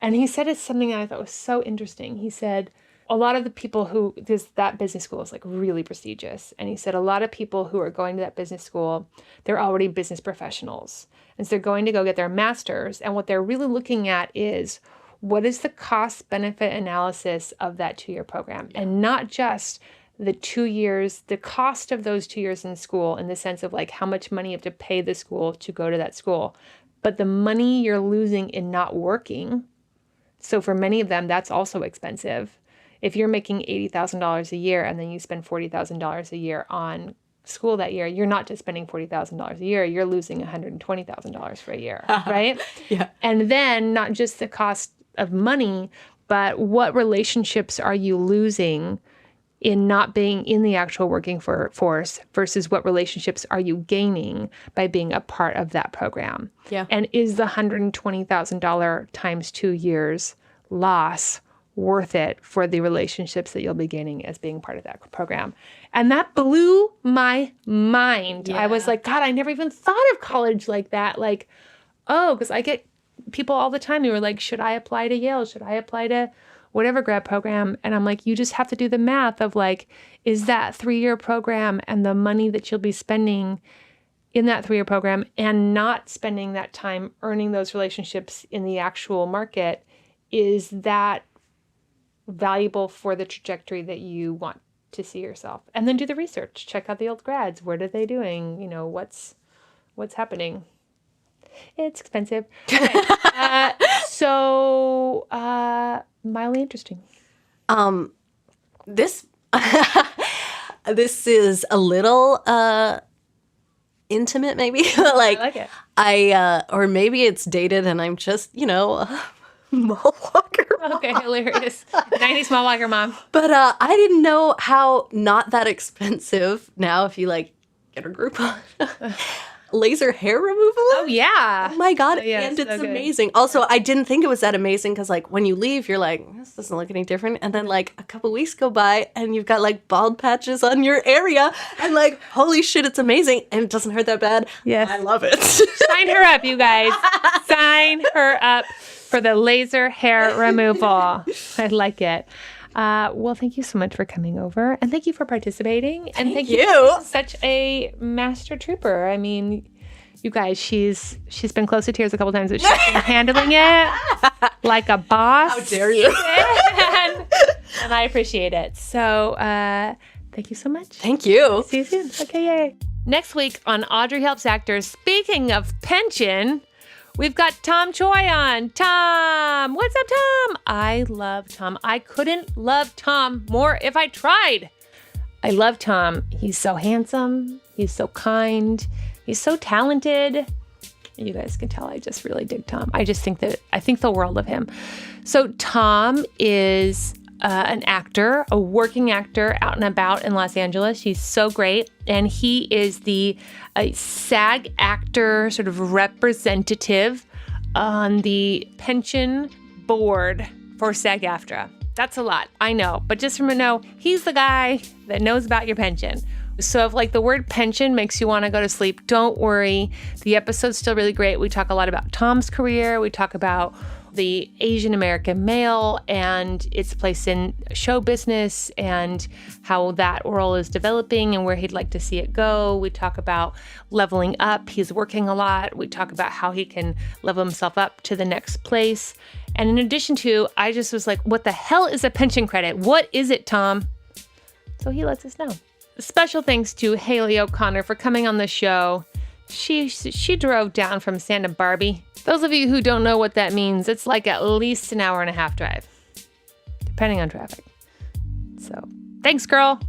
S1: and he said something that I thought was so interesting. He said a lot of the people that business school is like really prestigious, and he said a lot of people who are going to that business school, they're already business professionals, and so they're going to go get their master's, and what they're really looking at is what is the cost-benefit analysis of that 2-year program? And not just the 2 years, the cost of those 2 years in school in the sense of like how much money you have to pay the school to go to that school, but the money you're losing in not working. So for many of them, that's also expensive. If you're making $80,000 a year and then you spend $40,000 a year on school that year, you're not just spending $40,000 a year, you're losing $120,000 for a year, right?
S3: Yeah.
S1: And then not just the cost of money, but what relationships are you losing in not being in the actual working force versus what relationships are you gaining by being a part of that program?
S3: Yeah.
S1: And is the $120,000 times 2 years loss worth it for the relationships that you'll be gaining as being part of that program? And that blew my mind.
S3: Yeah.
S1: I was like, God, I never even thought of college like that. Like, oh, because I get people all the time who are like, should I apply to Yale? Should I apply to whatever grad program? And I'm like, you just have to do the math of like, is that 3-year program and the money that you'll be spending in that 3-year program and not spending that time earning those relationships in the actual market, is that valuable for the trajectory that you want to see yourself? And then do the research. Check out the old grads. What are they doing? You know, what's happening? It's expensive. Okay. So mildly interesting.
S3: This this is a little intimate, maybe. Like,
S1: I like it.
S3: Or maybe it's dated, and I'm just, you know, a mall walker.
S1: Okay, hilarious. 90s small walker mom.
S3: But I didn't know how not that expensive now if you like get a Groupon. Laser hair removal?
S1: Oh, yeah.
S3: Oh my God.
S1: Yeah,
S3: and
S1: so
S3: it's
S1: good.
S3: amazing. Also, I didn't think it was that amazing because like when you leave, you're like, this doesn't look any different. And then like a couple weeks go by and you've got like bald patches on your area and like, holy shit, it's amazing. And it doesn't hurt that bad.
S1: Yes.
S3: I love it.
S1: Sign her up, you guys. Sign her up for the laser hair removal. I like it. Well, thank you so much for coming over, and thank you for participating. And thank you for being such a master trooper. I mean, you guys, she's been close to tears a couple times, but she's been handling it like a boss.
S3: How dare you?
S1: And I appreciate it. So, thank you so much.
S3: Thank you.
S1: See you soon. Okay, yay. Next week on Audrey Helps Actors, speaking of pension, we've got Tom Choi on. Tom! What's up, Tom? I love Tom. I couldn't love Tom more if I tried. I love Tom. He's so handsome. He's so kind. He's so talented. You guys can tell I just really dig Tom. I think the world of him. So Tom is an actor, a working actor out and about in Los Angeles. He's so great. And he is the SAG actor sort of representative on the pension board for SAG-AFTRA. That's a lot, I know. But just remember, know, he's the guy that knows about your pension. So if like the word pension makes you want to go to sleep, don't worry. The episode's still really great. We talk a lot about Tom's career. We talk about the Asian American male and its place in show business and how that role is developing and where he'd like to see it go. We talk about leveling up. He's working a lot. We talk about how he can level himself up to the next place. And in addition to, I just was like, what the hell is a pension credit? What is it, Tom? So he lets us know. Special thanks to Hayley O'Connor for coming on the show. She drove down from Santa Barbie. Those of you who don't know what that means, it's like at least an hour and a half drive, depending on traffic. So thanks, girl.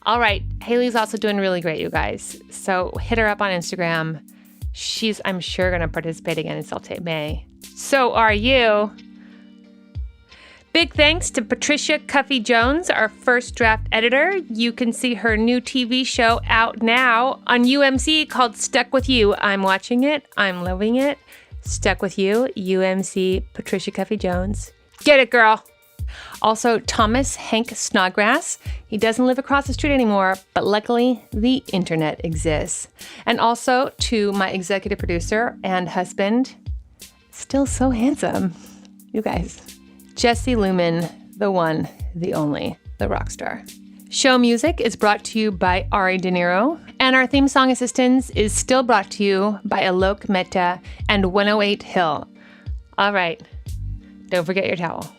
S1: All right. Hayley's also doing really great, you guys. So hit her up on Instagram. She's, I'm sure, going to participate again in Self-Tape May. So are you. Big thanks to Patricia Cuffie-Jones, our first draft editor. You can see her new TV show out now on UMC called Stuck With You. I'm watching it. I'm loving it. Stuck With You, UMC, Patricia Cuffie-Jones. Get it, girl. Also, Thomas Hank Snodgrass. He doesn't live across the street anymore, but luckily the internet exists. And also to my executive producer and husband, still so handsome, you guys. Jesse Lumen, the one, the only, the rock star. Show music is brought to you by Ari De Niro, and our theme song assistance is still brought to you by Aalok Mehta and 108 Hill. All right, don't forget your towel.